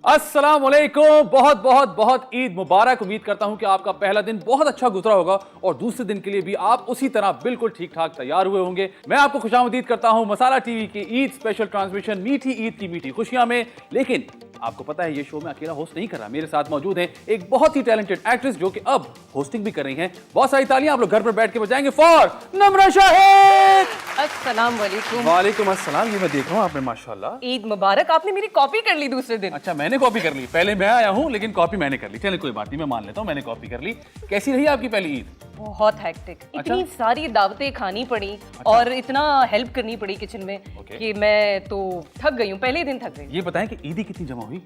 अस्सलाम वालेकुम, बहुत बहुत बहुत ईद मुबारक। उम्मीद करता हूं कि आपका पहला दिन बहुत अच्छा गुजरा होगा और दूसरे दिन के लिए भी आप उसी तरह बिल्कुल ठीक ठाक तैयार हुए होंगे। मैं आपको खुशामदीद करता हूं मसाला टीवी की ईद स्पेशल ट्रांसमिशन मीठी ईद की मीठी खुशियां में। लेकिन आपको पता है ये शो मैं अकेला होस्ट नहीं कर रहा, मेरे साथ मौजूद हैं एक बहुत ही टैलेंटेड एक्ट्रेस जो कि अब होस्टिंग भी कर रही हैं। बहुत सारी तालियां आप लोग घर पर बैठ के बजाएंगे फॉर नम्रा शाहिद। अस्सलाम वालेकुम। वालेकुम अस्सलाम। ये मैं देख रहा हूं आपने माशाल्लाह ईद मुबारक। आपने मेरी कॉपी कर ली दूसरे दिन। अच्छा, मैंने कॉपी कर ली, पहले मैं आया हूं लेकिन कॉपी मैंने कर ली। चलिए कोई बात नहीं, मैं मान लेता हूं मैंने कॉपी कर ली। कैसी रही आपकी पहली ईद? बहुत हेक्टिक, इतनी सारी दावतें खानी पड़ी और इतना हेल्प करनी पड़ी किचन में कि मैं तो थक गई हूँ, पहले दिन थक गई। ये बताएं कि ईदी कितनी जमा हुई?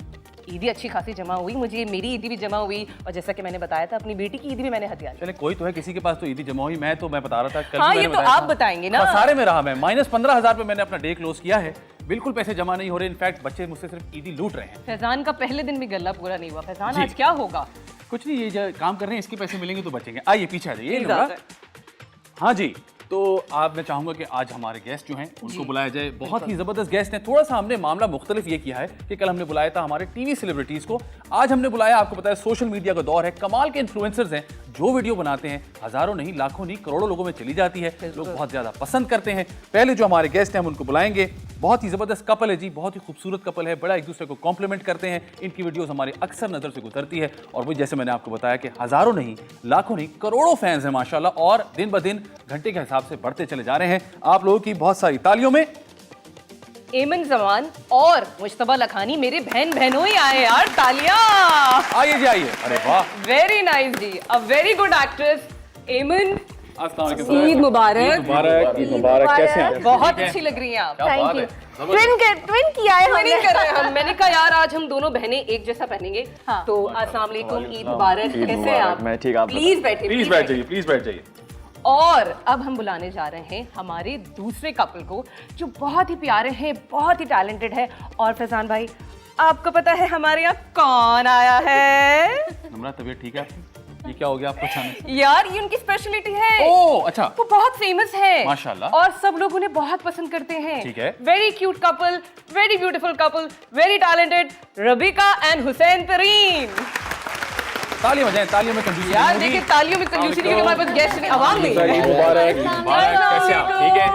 ईदी अच्छी खासी जमा हुई, मुझे मेरी ईदी भी जमा हुई और जैसा कि मैंने बताया था अपनी बेटी की ईदी भी मैंने हथियार। चले कोई तो है, किसी के पास तो ईदी जमा हुई। मैं बता रहा था कल। हाँ, ये तो आप बताएंगे ना। सारे में रहा मैं -15,000 पे मैंने अपना डे क्लोज किया है। बिल्कुल पैसे जमा नहीं हो रहे, इनफैक्ट बच्चे मुझसे सिर्फ ईदी लूट रहे हैं। फैजान का पहले दिन भी गल्ला पूरा नहीं हुआ। फैजान आज क्या होगा? कुछ नहीं, ये जो काम कर रहे हैं इसके पैसे मिलेंगे तो बचेंगे। आइए पीछे आ जाइए। हाँ जी, तो आप मैं चाहूंगा कि आज हमारे गेस्ट जो हैं उनको बुलाया जाए। बहुत ही जबरदस्त गेस्ट हैं। थोड़ा सा हमने मामला मुख्तलिफ ये किया है कि कल हमने बुलाया था हमारे टीवी सेलिब्रिटीज को, आज हमने बुलाया, आपको पता है सोशल मीडिया का दौर है, कमाल के इन्फ्लुएंसर्स हैं जो वीडियो बनाते हैं हजारों नहीं लाखों नहीं करोड़ों लोगों में चली जाती है, लोग बहुत ज्यादा पसंद करते हैं। पहले जो हमारे गेस्ट हैं हम उनको बुलाएंगे। बहुत ही जबरदस्त कपल है जी, बहुत ही खूबसूरत कपल है, बड़ा एक दूसरे को कॉम्प्लीमेंट करते हैं। इनकी वीडियोस हमारी अक्सर नजर से गुजरती है और वो जैसे मैंने आपको बताया कि हजारों नहीं लाखों नहीं करोड़ों फैंस हैं माशाल्लाह, और दिन ब दिन घंटे के हिसाब से बढ़ते चले जा रहे हैं। आप लोगों की बहुत सारी तालियों में एमन जमान और मुश्तबा लखानी, मेरे बहनों ही आए यार, तालियां। आइए जी आइए। अरे वाह, वेरी नाइस जी, a very good actress Eamon. Eid मुबारक। ईद मुबारक। कैसे हैं? बहुत अच्छी लग रही हैं आप। Thank you. ट्विन किया है हमने। कर रहे हैं हम। मैंने कहा यार आज हम दोनों बहनें एक जैसा पहनेंगे। हाँ। तो अस्सलाम वालेकुम, ईद मुबारक। कैसे हैं आप? मैं ठीक, आप प्लीज बैठिए, प्लीज बैठ जाइए, प्लीज बैठ जाइए। और अब हम बुलाने जा रहे हैं हमारे दूसरे कपल को जो बहुत ही प्यारे हैं, बहुत ही टैलेंटेड है। और फैजान भाई, आपको पता है हमारे यहाँ कौन आया है? नम्रा, तबीयत ठीक है आपकी? ये क्या हो गया आपको अचानक? यार ये उनकी स्पेशलिटी है। ओह अच्छा। वो बहुत फेमस है माशाल्लाह, और सब लोग उन्हें बहुत पसंद करते हैं। ठीक है। Very cute couple, very beautiful couple, very talented, रबीका and Hussain तरीन। तालियां बजाएं, तालियों में कंजूसी यार नहीं देखिए, होगी। तालियों में कंजूसी नहीं, हमारे पास गेस्ट नहीं, आवाम नहीं है। ईद मुबारक। ईद मुबारक। कैसे आप? ठीक है।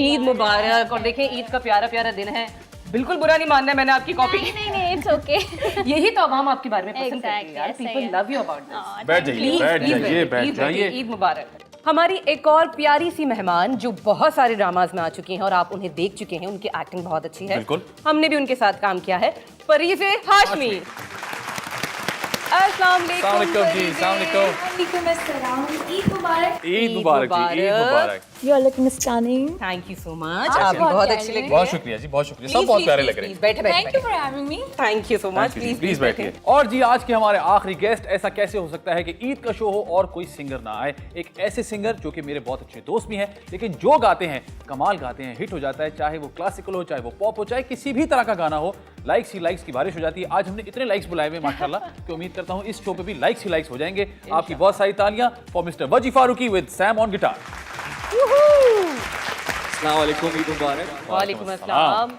ईद मुबारक। और देखें ईद का प्यारा प्यारा दिन है, बिल्कुल बुरा नहीं मानना है मैंने आपकी कॉपी। नहीं, इट्स ओके। यही तो आवाम आपके बारे में पसंद करती है यार। People love you about this. बैठ जाइए, बैठ जाइए, बैठ जाइए। ईद मुबारक। हमारी एक और प्यारी सी मेहमान जो बहुत सारे ड्रामाज में आ चुकी हैं और आप उन्हें देख चुके हैं, उनकी एक्टिंग बहुत अच्छी है। बिल्कुल। हमने भी उनके साथ काम किया है। फरीज़े हाशमी। अस्सलाम वालेकुम जी, अस्सलाम वालेकुम। वालेकुम अस्सलाम। ईद मुबारक। ईद मुबारक जी, ईद मुबारक। You are looking stunning. Thank you so much. आप बहुत अच्छी लगी। बहुत शुक्रिया जी, बहुत शुक्रिया। सब बहुत प्यारे लग रहे हैं। बैठे thank you for having me. Thank you so much. Please बैठिए। और जी आज के हमारे आखिरी गेस्ट, ऐसा कैसे हो सकता है कि ईद का शो हो और कोई सिंगर ना आए? एक ऐसे सिंगर जो कि मेरे बहुत अच्छे दोस्त भी हैं, लेकिन जो गाते हैं कमाल गाते हैं, हिट हो जाता है, चाहे वो क्लासिकल हो, चाहे वो पॉप हो, चाहे किसी भी तरह का गाना हो, लाइक्स ही लाइक्स की बारिश हो जाती है। आज हमने इतने लाइक्स बुलाए हुए माशाल्लाह कि उम्मीद करता हूँ इस शो पे भी लाइक्स ही लाइक्स हो जाएंगे। आपकी बहुत सारी तालियां for mister Wajhi Farooqui with Sam on guitar. अस्सलाम वालेकुम, ईद मुबारक। वालेकुम अस्सलाम।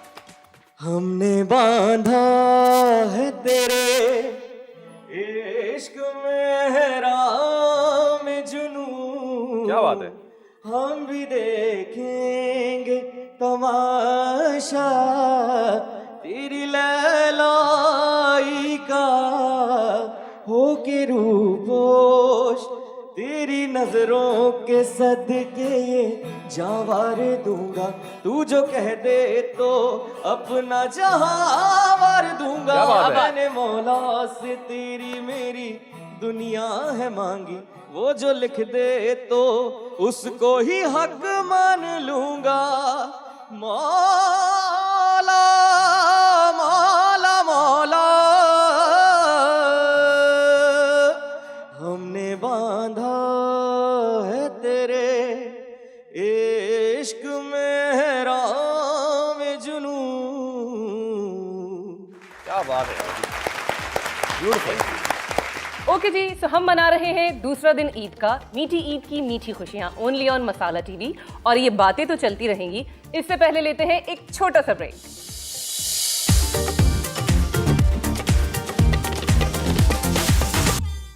हमने बांधा है तेरे इश्क में हैराम जुनून। क्या बात है। हम भी देखेंगे तमाशा तेरी लैलाई का, हो के रूपोश तेरी नजरों के सदके ये जावार दूंगा। तू जो कह दे तो अपना जहां वार दूंगा। क्या बात है? मैंने मौला से तेरी मेरी दुनिया है मांगी, वो जो लिख दे तो उसको ही हक मान लूंगा। मौला मौला मौला, हमने बांधा है तेरे इश्क में हैराम जुनून। क्या बात है, ब्यूटीफुल। ओके जी, सो हम मना रहे हैं दूसरा दिन ईद का, मीठी ईद की मीठी खुशियां, ओनली ऑन मसाला टीवी। और ये बातें तो चलती रहेंगी, इससे पहले लेते हैं एक छोटा सा ब्रेक।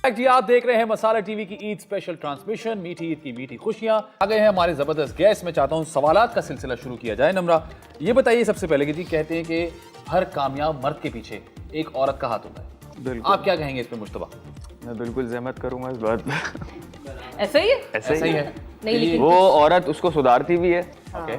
जी आप देख रहे हैं मसाला टीवी की ईद स्पेशल ट्रांसमिशन, मीठी ईद की मीठी खुशियां। आ गए हैं हमारे जबरदस्त गेस्ट। मैं चाहता हूं सवालात का सिलसिला शुरू किया जाए। नम्रा, ये बताइए सबसे पहले कि जी कहते हैं कि हर कामयाब मर्द के पीछे एक औरत का हाथ होता है। बिल्कुल। आप क्या कहेंगे इस पे मुश्तबा? मैं बिल्कुल सहमत करूंगा इस बात पे। ऐसा ही है? ऐसा ही है। नहीं लेकिन वो औरत उसको सुधारती भी है ओके,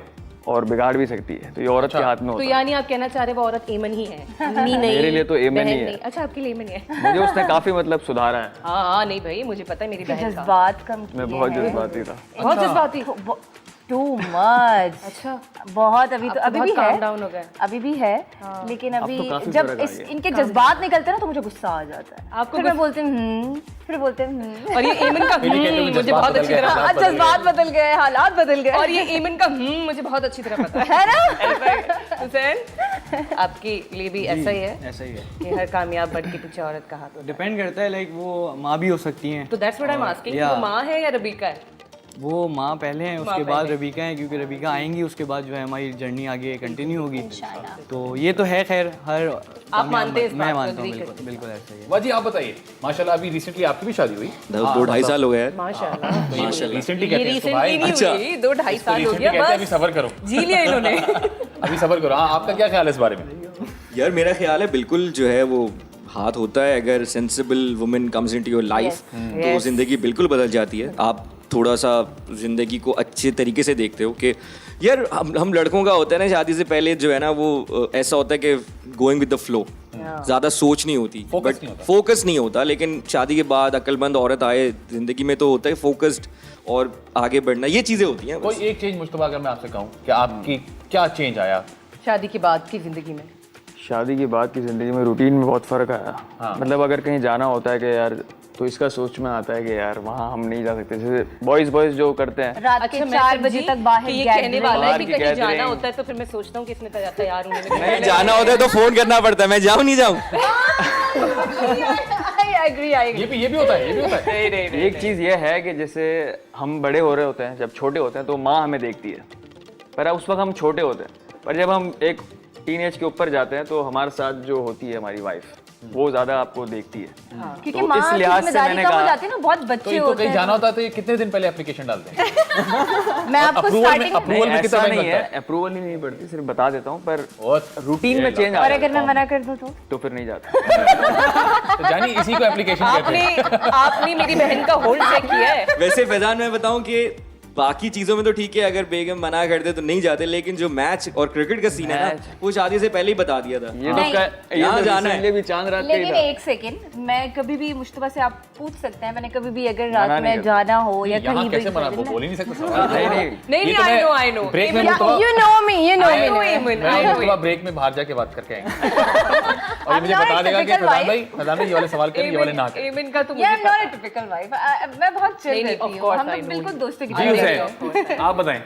और बिगाड़ भी सकती है, तो ये औरत के हाथ में तो होता है। यानी आप कहना चाह रहे हैं वो औरत एमन ही है? नहीं नहीं, मेरे लिए तो एमन ही बहन है। नहीं। अच्छा, आपके लिए एमन ही है। मुझे उसने काफी मतलब सुधारा है। हाँ नहीं भाई, मुझे पता है मेरी बहन का। जज्बात कम मैं बहुत जज्बाती था। बहुत जज्बाती। Too much. अच्छा, बहुत अभी तो अभी भी काम है, डाउन हो गया। अभी भी है, लेकिन अभी तो काफी जब फर्क आ इस गया। इनके जज्बात निकलते हैं ना तो मुझे गुस्सा आ जाता है। आपको फिर मैं बोलती हूँ, फिर बोलते हैं और ये एमन का कहते हैं मुझे जज्बात बहुत बदल अच्छी गए, तरह हालात बदल गए। जज्बात बदल गए, हालात बदल गए। और ये एमन का मुझे बहुत अच्छी तरह पता है है ना? हुसैन, आपके लिए भी ऐसा ही है ऐसा ही है। कि हर कामयाब मर्द के पीछे औरत का हाथ होता है? डिपेंड करता है, लाइक वो माँ भी हो सकती हैं। तो that's what I am asking, Yeah. वो माँ है या रबीका है? वो माँ पहले हैं, उसके माँ बाद पहले। रबीका है, क्योंकि रबीका आएंगी उसके बाद जो है हमारी जर्नी आगे कंटिन्यू होगी। तो ये तो है, खैर हर मानते हैं इस मैं बात को, मानता हूँ, agree बिल्कुल करते बिल्कुल ऐसा ही है। वाह जी आप बताइए। माशाल्लाह अभी रिसेंटली आपकी भी शादी हुई। 2-2.5 साल हो गए यार। माशाल्लाह। रिसेंटली ये कहते हैं इसको भाई। रिसेंटली नहीं हुई, 2-2.5 साल हो recently गया कहते हैं, अभी बस। सब्र करो, जी लिया इन्होंने। अभी सब्र करो। हाँ, आपका क्या ख्याल है इस बारे में? यार मेरा ख्याल है बिल्कुल जो है वो हाथ होता है। अगर sensible women comes into your life तो ज़िंदगी बिल्कुल बदल जाती है। आप थोड़ा सा ज़िंदगी को अच्छे तरीके से देखते हो कि यार हम लड़कों का होता है ना, शादी से पहले जो है ना वो ऐसा होता है कि गोइंग विद द फ्लो, ज़्यादा सोच नहीं होती, Focus नहीं होता। फोकस नहीं होता। लेकिन शादी के बाद अक्लमंद औरत आए ज़िंदगी में तो होता है फोकस्ड और आगे बढ़ना, ये चीज़ें होती हैं। कोई एक चेंज मुश्तबा अगर मैं आपसे कहूँ कि आपकी क्या चेंज आया? शादी के बाद की जिंदगी में शादी के बाद की जिंदगी में रूटीन में बहुत फर्क आया। हाँ। मतलब अगर कहीं जाना होता है कि यार, तो इसका सोच में आता है कि यार वहाँ हम नहीं जा सकते। जैसे बॉयज जो करते हैं, रात के अच्छा, मैं 4 समझी बजे तक बाहर कि ये कहने वाला है बाहर कि की कहीं जाना gathering। होता है तो फिर मैं सोचता हूँ कि इसमें तैयार होने में नहीं, जाना होता है तो फोन करना पड़ता है, मैं जाऊँ नहीं जाऊँ। ये भी होता है, ये भी होता है। एक चीज़ ये है कि जैसे हम बड़े हो रहे होते हैं, जब छोटे होते हैं तो माँ हमें देखती है, पर उस वक्त हम छोटे होते हैं। पर जब हम एक टीनेज के ऊपर जाते हैं तो हमारे साथ जो होती है हमारी वाइफ, वो ज़्यादा आपको देखती है। क्योंकि तो माँ इस की लिहाज से जिम्मेदारी मैंने कम हो कहा- जाती है ना, बहुत तो बच्चे इनको होते कहीं हैं। जाना होता है तो ये कितने दिन पहले एप्लीकेशन डालते हैं? मैं आपको अप्रूवल में स्टार्टिंग अप्रूवल में कितना ऐसा टाइम नहीं लगता है, है? अप्रूवल ही नहीं पड़ती, सिर्फ बता देता हूँ, पर और रूटीन में चेंज और आ अगर मैं मना कर दूँ तो फिर नहीं जाता। तो जानी इसी को एप्लीकेशन कहते हैं। आपने मेरी बहन का होल्ड चेक किया है? वैसे फैजान मैं बताऊं कि बाकी चीजों में तो ठीक है, अगर बेगम मना कर दे तो नहीं जाते, लेकिन जो मैच और क्रिकेट का सीन है ना, वो शादी से पहले ही बता दिया था। ये नहीं। तो यहाँ जाना है। recently भी चांद रात का ही लेकिन था। एक सेकंड, मैं कभी भी मुश्तबा से आप पूछ सकते हैं, मैंने कभी भी अगर मना रात नहीं में करता। जाना हो या यहाँ कहीं भी कैसे मना, वो बोल ही नहीं सकते सवाल। नहीं नहीं, नहीं ये तो नहीं, मैं आई नो ब्रेक में या Mustafa- you know me, you know I know me. Eamon, मैं I know Mustafa Eamon। Break में बाहर जाके बात करके आएंगे। और ये मुझे not बता a देगा कि typical फैजान भाई ये वाले सवाल करें, ये वाले ना करें। एमन का तो यार मुझे नॉट अ टिपिकल वाइफ, मैं बहुत चिल नहीं, रहती of हूँ। course, हम I लोग know बिल्कुल you। दोस्तों की जी तरह रहते हैं। हुसैन, आप बताएं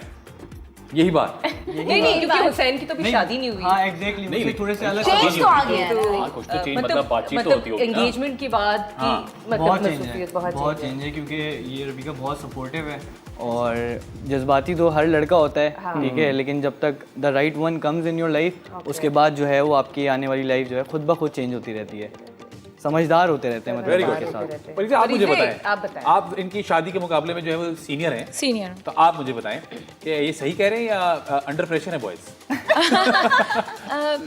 यही बात। नहीं नहीं, क्योंकि हुसैन की तो अभी शादी नहीं हुई। हाँ एग्जैक्टली, मुझे थोड़े से अलग चेंज तो आ गया है ना। हाँ, कुछ तो चेंज मतलब बातचीत तो होती होगी ना। एंगेजमेंट के बाद की मतलब बहुत चेंज मसरूफियत है, बहुत बहुत चेंज चेंज है, क्योंकि ये रबीका बहुत सपोर्टिव है और जज्बाती तो हर लड़का होता है, ठीक है, लेकिन जब तक the right one comes in your life, उसके बाद जो है वो आपकी आने वाली लाइफ जो है खुद ब खुद चेंज होती रहती है। समझदार होते रहते हैं वेरी मतलब गुड। उनके साथ। पर इसे आप मुझे और इसे बताएं, आप बताएं। आप इनकी शादी के मुकाबले में जो है वो सीनियर हैं, सीनियर। तो आप मुझे बताएं कि ये सही कह रहे हैं या अंडर प्रेशर है बॉयज?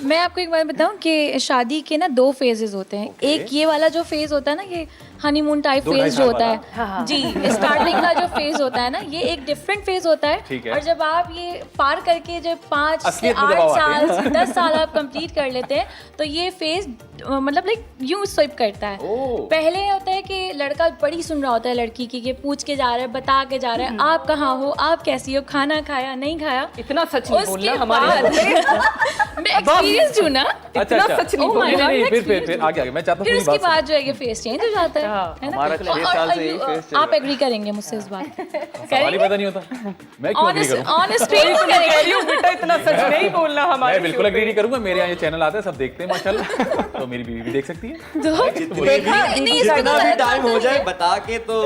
मैं आपको एक बात बताऊं कि शादी के ना 2 फेजेस होते हैं। एक ये वाला जो फेज होता है ना, ये हनीमून टाइप 2-2.5 फेज जो साल होता वाला। है जी, स्टार्टिंग का जो फेज होता है ना, ये एक डिफरेंट फेज होता ठीक है। है। और जब आप ये पार करके जब 5 से असलियत में 8 जब आप आते साल हैं। से 10 साल आप कंप्लीट कर लेते हैं तो ये फेज मतलब लाइक यूं स्विप करता है। ओह। पहले होता है कि लड़का बड़ी सुन रहा होता है लड़की की, कि पूछ के जा रहा है, बता के जा रहा है, आप कहाँ हो, आप कैसी हो, खाना खाया नहीं खाया। इतना सच नहीं बोलना उसके हमारे बाद मैं एक्सपीरियंस हूँ ना, इतना सच नहीं Oh my बोलना। God, नहीं, मैं फिर आगे मैं चाहता हूँ फिर पूरी उसके बात बाद जो है ये फेस चेंज हो जाता है ना। हमारा 6 साल से यही फेस चल आप एग्री करेंगे मुझसे इस बात? सुनो। सवाल ही पता नहीं होता, मैं क्यों एग्री करूँ? ऑनेस्ट करेंगे। बेटा इतना सच नहीं बोलना हमारे मैं बिल्कुल एग्री नहीं करूंगा। मेरे यहाँ ये चैनल आता है, सब देखते हैं माशाल्लाह, तो मेरी बीवी भी देख सकती है। तो जितने भी नहीं, जितना भी इसका टाइम हो जाए बता के तो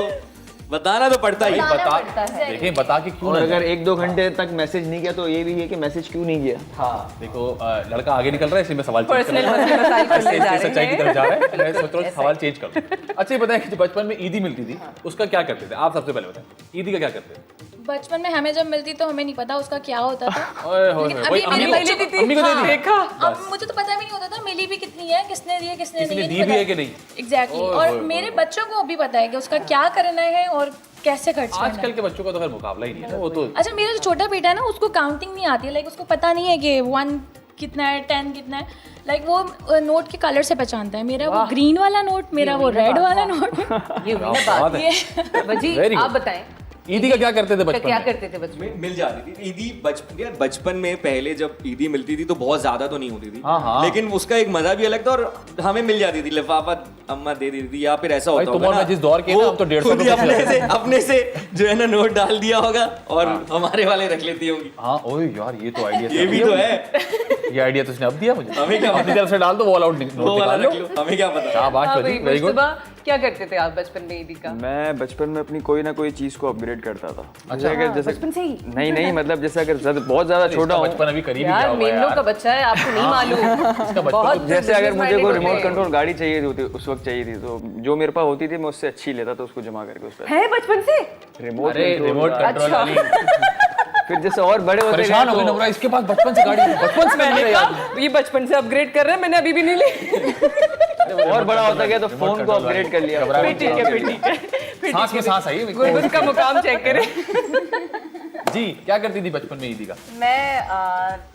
बताना तो पड़ता ही। बता देखें, बता के क्यों और ना अगर जाए। 1-2 घंटे तक मैसेज नहीं किया तो ये भी है कि मैसेज क्यों नहीं किया। हाँ देखो, लड़का आगे निकल रहा है, इसलिए मैं सवाल चेंज कर पर्सनल रहा हूँ। मसले करने जा रहे सच्चाई की तरफ हैं। जा रहा है, मैं सोच रहा हूँ सवाल चेंज कर दूं। अच्छा ये बताएं कि जो बचपन में ईदी मिलती थी उसका क्या करते थे आप? सबसे पहले बताएं, ईदी का क्या करते थे? बचपन में हमें जब मिलती तो हमें नहीं पता उसका क्या होता था। ओए होए लेकिन होए, अभी वही मेरे अम्मी बच्चों को अम्मी को दे दी। देखा अब मुझे तो पता भी नहीं होता था मिली भी कितनी है, किसने दी है, किसने किसी ने नहीं दी भी है कि नहीं? एग्जैक्टली। ओए और होए मेरे बच्चों को अभी पता है कि उसका क्या करना है और कैसे खर्च करना आजकल है। के बच्चों का तो खैर मुकाबला ही नहीं है ना, वो तो अच्छा मेरा जो छोटा बेटा है ना उसको काउंटिंग नहीं आती है, लाइक उसको पता नहीं है कि 1 कितना है 10 कितना है, लाइक वो नोट के कलर से पहचानता है। मेरा वो ग्रीन वाला नोट, मेरा वो रेड वाला नोट। ये हुई ना बात बात। है। वजी Very आप good. बताएं ईदी का क्या करते थे बचपन क्या में? करते थे बचपन में? मिल जाती थी ईदी। बचपन में पहले जब ईदी मिलती थी तो बहुत ज्यादा तो नहीं होती थी, हाँ। लेकिन उसका एक मजा भी अलग था और हमें मिल जाती थी, लिफाफा अम्मा दे देती थी, या फिर ऐसा भाई होता तुम होगा और ना, मैं जिस दौर के हैं ना, वो अब तो 150 खुद ही रुपए से अपने से जो है ना नोट डाल दिया होगा और हमारे वाले रख लेती होंगी। हाँ ओए यार, ये तो आइडिया ये भी तो है। ये आइडिया तो उसने अब दिया मुझे। हमें क्या अपनी तरफ से डाल दो, वो अलाउड नोट वो वाला निकाल रख लो। लो, हमें क्या पता। शाबाश हाँ वजी, भाई, वेरी गुड। मुश्तबा, क्या करते थे आप बचपन में ईदी का? मैं बचपन में अपनी कोई ना कोई चीज़ को अपग्रेड करता था। अच्छा अगर जैसे बचपन से ही? नहीं मतलब जैसे अगर बहुत ज़्यादा छोटा हूँ, बचपन अभी करीब ही यार क्या हुआ मेमनों का यार। बच्चा है, आपको नहीं मालूम। बहुत जैसे अगर business मुझे कोई minded रिमोट होते हैं। कंट्रोल गाड़ी चाहिए होती उस वक्त चाहिए थी तो जो मेरे पास होती थी मैं उससे अच्छी लेता था, उसको जमा करके उस पर है बचपन से? रिमोट अरे रिमोट कंट्रोल अच्छा। वाली फिर जैसे और बड़े होते परेशान हो गए गए नवरा, इसके पास बचपन से गाड़ी बचपन से मैंने यार। ये बचपन से अपग्रेड कर रहे हैं, मैंने अभी भी नहीं ली। तो और बड़ा होता गया तो फोन को अपग्रेड कर लिया। घबरा फिर ठीक है, फिर ठीक है। सांस में सांस आई गुरगुन का मुकाम चेक करें। जी। क्या करती थी बचपन में ईदी का? मैं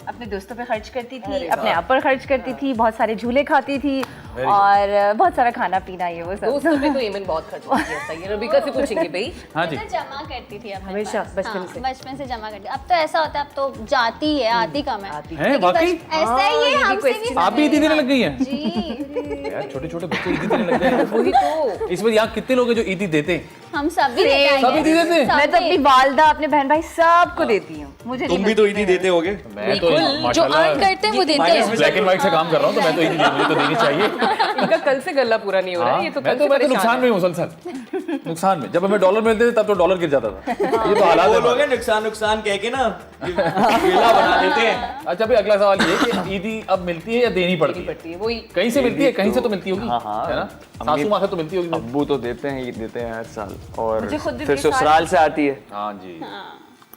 अपने दोस्तों पे खर्च करती थी, अपने आप पर खर्च करती थी, बहुत सारे झूले खाती थी और बहुत सारा खाना पीना ये वो सब। दोस्तों पे तो ईमन बहुत खर्च होती है, सही है। रबीका से पूछेंगे भाई। हाँ जी। मैं तो जमा करती थी अपने हमेशा, पास। बचपन हाँ, से? बचपन से जमा करती। अब तो ऐसा होता है, अब तो जाती है, आती कम है। हैं वाकई? ऐसा ही है, हमसे भी आप भी ईदी देने लग गई हैं? जी। यार छोटे छोटे बच्चे ईदी देने लग गए हैं। वही तो। इस बार यहाँ कितने लोग हैं जो ईदी देते हैं? हम सब भी देते हैं। सब ईदी देते हैं? मैं तो अपनी वालदा, अपने बहन भाई सबको देती हूँ। मुझे तुम भी तो ईदी देते होगे। मैं तो जो माशाल्लाह अर्न करते हैं वो देते हैं। ब्लैक एंड व्हाइट से काम कर रहा हूँ, तो मैं तो ईदी मुझे तो देनी चाहिए। इनका कल से गला पूरा नहीं हो रहा है, ये तो मैं कल तो से मैं तो परेशान नुकसान है। में हूँ मुसलसल, नुकसान में। जब हमें डॉलर मिलते थे तब तो डॉलर गिर जाता था। ये तो हालात वो है लोग हमारे। हैं नुकसान नुकसान कह के ना विला बना देते हैं। अच्छा भाई, अगला सवाल ये है कि ईदी अब मिलती है या देनी पड़ती है? पड़ती है वही। कहीं से मिलती है, कहीं से तो मिलती होगी, हाँ। है ना? सासू माँ से तो मिलती होगी। अब्बू तो देते हैं, ईद देते हैं हर साल। और मुझे खुद भी फिर साल- ससुराल से आती है हाँ जी।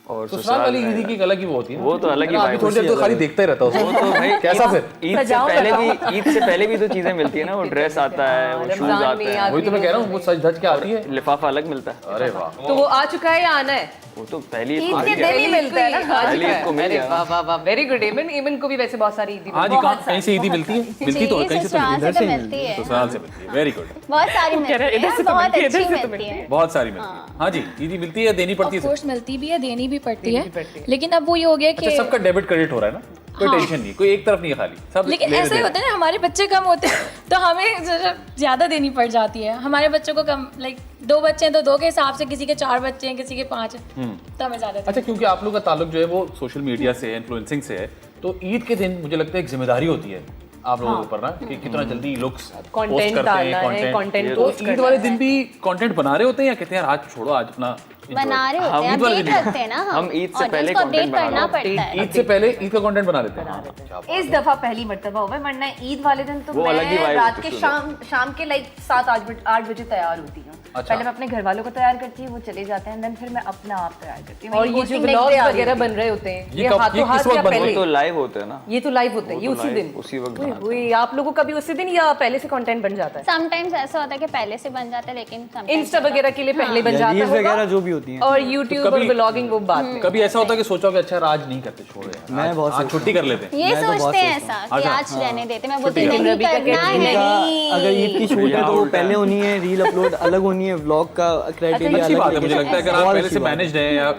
और ससुराल वाली में- ईदी की एक अलग ही वो होती है ना। वो तो अलग ही अभी vibe थोड़ी देर तो खाली देखता ही रहता है वो उसको। तो भाई कैसा फिर? ईद से पहले भी तो चीजें मिलती है ना, वो ड्रेस आता है, वो शूज रमजान आते में हैं, वही तो मैं कह रहा हूँ, वो सज धज के आती है। लिफाफा अलग मिलता है। अरे वाह। तो वो आ चुका है या आना है? वो तो पहली ईद को ईद मिल के गया। दिन ही मिलता है ना। पहली ईद को मिल अरे गया। वाह वाह वाह, वेरी गुड ईमन। ईमन को भी वैसे बहुत सारी ईदी हाँ जी, कहाँ कहीं से ईदी मिलती है? मिलती तो है, जी, कहीं से तो ससुराल मिलती से है। तो मिलती है। ससुराल से मिलती है, वेरी गुड। बहुत सारी मिलती है, बहुत अच्छी मिलती है। बहुत सारी मिलती है। हाँ जी, ईदी मिलती है या देनी पड़ती ऑफ है? कोर्स मिलती भी है, देनी भी पड़ती है। लेकिन अब वो ये हो गया अच्छा, कि सबका डेबिट क्रेडिट हो रहा है ना, कोई टेंशन नहीं, कोई एक तरफ नहीं है खाली, सब लेकिन ले ऐसा ही रहे होता है ना, हमारे बच्चे कम होते हैं तो हमें जरा ज्यादा देनी पड़ जाती है। हमारे बच्चों को कम, लाइक 2 बच्चे हैं तो 2 के हिसाब से, किसी के 4 बच्चे हैं, किसी के 5 हैं, तो हमें ज्यादा अच्छा, क्योंकि आप लोग का ताल्लुक जो है वो सोशल मीडिया से, इन्फ्लुएंसिंग से है, तो ईद के दिन मुझे लगता है एक जिम्मेदारी होती है आप लोगों के ऊपर ना, कि कितना जल्दी लुक्स कंटेंट डालना है, कंटेंट तो पोस्ट ईद करना वाले है। दिन भी कंटेंट बना रहे होते हैं या कहते हैं यार आज छोड़ो, आज अपना बना रहे होते हैं, ईद वाले अपडेट दिन? रखते हैं ना हम ईद से audience पहले को content अपडेट बना करना रहे पड़ता है। ईद से पहले ईद का कंटेंट बना देते हैं। क्या बात इस दफा पहली मर्तबा हुआ है, वरना ईद वाले दिन तो वो अलग ही मैं vibe रात होती के है शाम के लाइक 7-8 बजे तैयार होती हूँ। अच्छा। पहले मैं अपने घर वालों को तैयार करती हूँ, वो चले जाते हैं, देन फिर मैं अपना आप तैयार करती हूँ। और मेरी ये जो posting next ब्लॉग day आ रही वगैरह होती है। बन रहे होते हैं, ये ये कब- हाथों ये किस हाथ वक्त या बन रहे वो पहले? तो लाइव होते हैं ना। ये तो लाइव होते हैं, ये वो तो उसी live दिन। उसी वक्त ओए बनाते होए, आप लोगों का भी उसी दिन या पहले से कंटेंट बन जाता है? समटाइम्स ऐसा होता है कि पहले से बन जाता है, लेकिन sometimes इंस्टा वगैरह के लिए पहले बन जाता रील्स होगा, वगैरह जो भी होती हैं। और यूट्यूब और ब्लॉगिंग वो बाद में। कभी ऐसा होता है कि सोचा कि अच्छा यार आज नहीं करते, छोड़ो यार, मैं बहुत आज छुट्टी कर लेते हैं। ये मैं तो बहुत सोचते हैं सोचता ऐसा कि आज रहने देते, मैं बोलती छुट्टी नहीं रबी का करना कहती है, नहीं। अगर ईद की शूट है तो वो पहले होनी है, रील अपलोड अलग होनी है, व्लॉग का क्राइटेरिया अच्छी अलग बात है, मुझे लगता है अगर आप बहुत पहले अच्छी से बात है। मैनेज्ड हैं या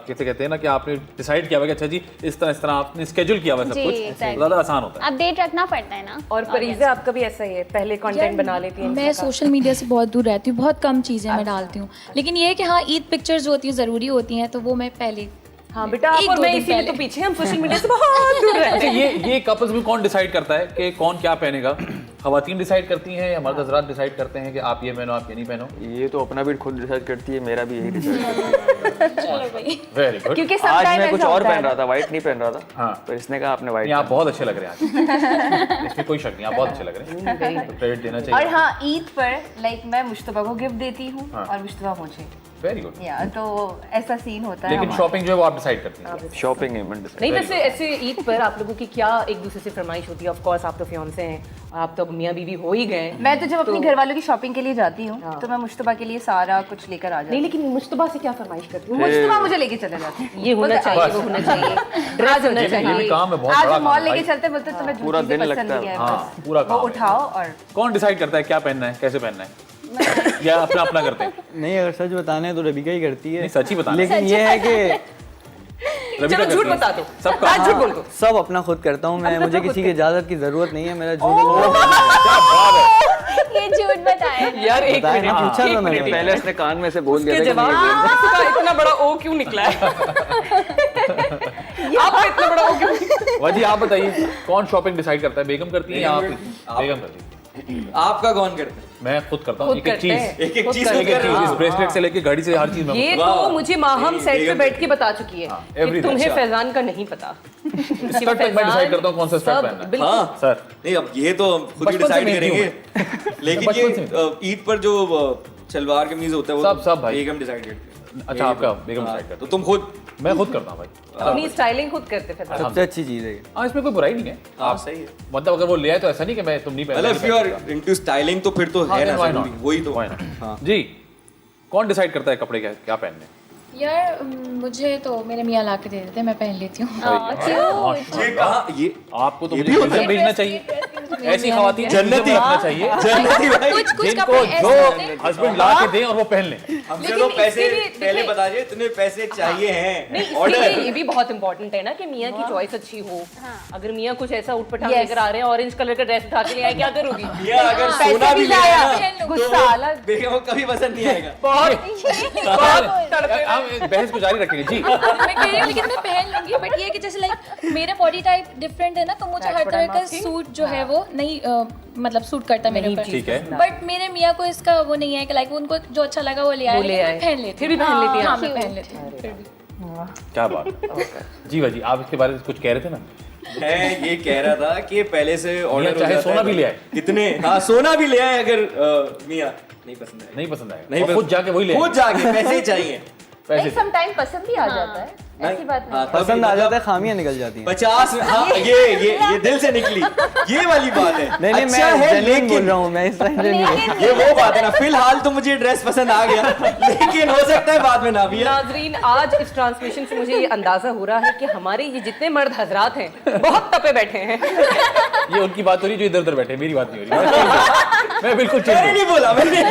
कैसे कहते हैं ना कि आपने डिसाइड किया हुआ है कि अच्छा जी इस तरह आपने स्केड्यूल किया हुआ है सब जी, कुछ, exactly. तो ज़्यादा आसान होता है। अपडेट रखना पड़ता है ना। और फरीजा आपका भी ऐसा ही है, पहले कंटेंट बना लेती है? मैं सोशल मीडिया से बहुत दूर रहती हूँ, बहुत कम चीज़ें मैं डालती हूँ। लेकिन ये है कि हाँ, ईद पिक्चर्स जो होती हैं ज़रूरी होती हैं, तो वो मैं पहले हाँ बेटा, आप और 1-2 मैं दिन इसीलिए पहले। तो पीछे, हम सोशल मीडिया से बहुत दूर रहते अच्छा, ये कपल्स में कौन डिसाइड करता है कि कौन क्या पहनेगा? खवातीन डिसाइड करती हैं, मर्द हजरात डिसाइड करते हैं कि आप ये पहनो, आप ये नहीं पहनो? ये तो अपना भी खुद डिसाइड करती है, मेरा भी यही डिसाइड करती है। चलो भाई। Very good. क्योंकि आज sometimes मैं कुछ ऐसा और होता है पहन रहा था, व्हाइट नहीं पहन रहा था। हाँ। पर इसने कहा आपने व्हाइट। आप बहुत अच्छे लग रहे हैं आज। इसमें कोई शक नहीं, आप बहुत अच्छे लग रहे हैं, तो क्रेडिट देना और चाहिए। हाँ, ईद पर लाइक मैं मुश्तबा को गिफ्ट देती हूँ हाँ। और मुश्तबा मुझे, वेरी गुड। या तो ऐसा सीन होता है लेकिन हमारा। शॉपिंग जो है वो आप डिसाइड करती हैं। शॉपिंग नहीं मैं डिसाइड। नहीं, वैसे ऐसे ईद पर आप लोगों की क्या एक दूसरे से फरमाइश होती है? ऑफ कोर्स आप तो फियांसे हैं, आप तो अब मियाँ बीवी हो ही गए। मैं तो जब अपनी घर वालों की शॉपिंग के लिए जाती हूँ तो मैं मुश्तबा के लिए सारा कुछ लेकर आ जाती नहीं, लेकिन मुश्तबा से क्या फरमाइश करती हूँ? हूँ। मुश्तबा मुझे लेके चले जाते हैं। ये होना चाहिए, वो होना चाहिए, ड्रेस होना ये भी चाहिए। काम है, बहुत आज बड़ा हम मॉल काम है लेके भाई। चलते बोलते तुम्हें पूरा जो चीजें दिन पसंद लगता है। नहीं है हाँ, बस पूरा वो काम है। उठाओ और कौन डिसाइड करता है क्या पहनना है, कैसे पहनना है? या अपना अपना करते हैं? नहीं, अगर सच बताना है तो रबिका ही करती है। नहीं, सच ही बताना है। लेकिन ये है कि रबिका चलो झूठ करती है। बता दो, सबका आज झूठ बोल दो। सब अपना खुद करता हूँ मैं, मुझे किसी की इजाज़त की ज़रूरत नहीं है। मेरा जो ये झूठ बताया। यार एक बताया ना, मिनट, पूछा एक तो मैंने। मिनट। पहले इसने कान में से बोल दिया के था कि जवाब ये बोल। इसका इतना बड़ा ओ क्यों निकला है? आपका इतना बड़ा ओ क्यों? वाजी आप बताइए, कौन शॉपिंग डिसाइड करता है? बेगम करती है या आप? बेगम करती है। आपका कौन करता है? मैं खुद करता हूँ, खुद एक एक करते चीज, हैं। एक एक खुद चीज करते एक एक हैं। चीज, इस ब्रेसलेट से लेके घड़ी से हर चीज में ये खुद तो मुझे माहम सेट पे बैठ के बता चुकी है कि everything। तुम्हें अच्छा। फैजान का नहीं पता। स्कर्ट तक मैं डिसाइड करता हूँ कौन सा स्कर्ट पहनना है। बिल्कुल। हाँ सर नहीं, अब ये तो खुद ही बचपन से डिसाइड मेहंदी करेंगे। लेकिन बचपन से ये ईद पर जो सलवार कमीज होता है वो सब भाई। बेगम डिसाइड करती है। अच्छा, आपका बेगम हाँ, डिसाइड करता तो तुम खुद है। मैं खुद करता हूँ भाई। अपनी स्टाइलिंग खुद करते फैजान। सबसे अच्छी चीज़ है ये। हाँ, इसमें कोई बुराई नहीं है। हाँ सही है। मतलब अगर वो ले आए तो ऐसा नहीं कि मैं तुम नहीं पहन मतलब if you are into styling तो फिर तो है ना जरूरी, वही तो। हाँ। जी, कौन डिसाइड करता है कपड़े क्या पहनने? यार मुझे तो मेरे मियाँ ला के दे देते हैं, मैं पहन लेती हूँ। ये कहाँ ये आपको तो ये मुझे भी होता म्यूजियम है। भेजना चाहिए। ऐसी खवातीन जन्नती रखना चाहिए जन्नती भाई। कुछ कुछ जिनको कपड़े ऐसे जो होते हैं। हस्बैंड ला के दें और वो पहन लें। हमसे लेकिन तो पैसे इसके लिए पहले देखिए- बता दिए, इतने पैसे चाहिए हैं। नहीं, इसके ऑर्डर लिए ये भी बहुत इंपॉर्टेंट है ना कि मियाँ की चॉइस अच्छी हो। अगर मियाँ कुछ ऐसा उठपटांग Yes। लेकर आ रहे हैं, ऑरेंज कलर का ड्रेस उठा के ले आए, क्या करोगी? या अगर पैसे सोना भी भी ले जाया, आया ना, गुस्सा तो अलग। बेगम को कभी पसंद नहीं आएगा। हम बहस को जारी रखेंगे जी। मैं कह रही हूँ लेकिन मैं पहन लूंगी, बट ये है कि जैसे लाइक मेरा बॉडी टाइप डिफरेंट है ना, तो मुझे हर तरह का सूट जो है वो नहीं मतलब सूट करता मेरे ऊपर। ठीक है। बट मेरे मियाँ को इसका वो नहीं है कि लाइक उनको जो अच्छा लगा वो ले आए, ले लेकिन आए। मैं पहन लेती फिर भी पहन लेती हैं हाँ आप। मैं पहन लेती हूँ फिर भी। क्या बात है। जी भाजी, आप इसके बारे में कुछ कह रहे थे ना? मैं ये कह रहा था कि पहले से ऑर्डर हो चाहे जाता सोना है। भी ले आए। कितने? हाँ, सोना भी ले आए अगर मियाँ नहीं पसंद आएगा। नहीं पसंद आएगा, नहीं और खुद जाके वही ले खुद जाके पैसे ही चाहिए। नहीं, समटाइम पसंद भी आ जाता है, ऐसी बात नहीं। हाँ, तभी पसंद आ मतलब जाता है, खामियां निकल जाती हैं। 50। हाँ, ये दिल से निकली, ये वाली बात है। नहीं नहीं, अच्छा मैं है, जेन्युइन बोल लेकिन रहा हूँ, मैं इस टाइम नहीं। ये वो बात है ना, फिलहाल तो मुझे ड्रेस पसंद आ गया, लेकिन हो सकता है बाद में ना भी है। नाजरीन, आज इस ट्रांसमिशन से मुझे ये अंदाजा हो रहा है कि हमारे ये जितने मर्द हजरात हैं बहुत तपे बैठे हैं। ये उनकी बात हो रही है जो इधर उधर बैठे, मेरी बात नहीं हो रही। मैं बिल्कुल चिल मैंने हूँ। नहीं बोला, मैंने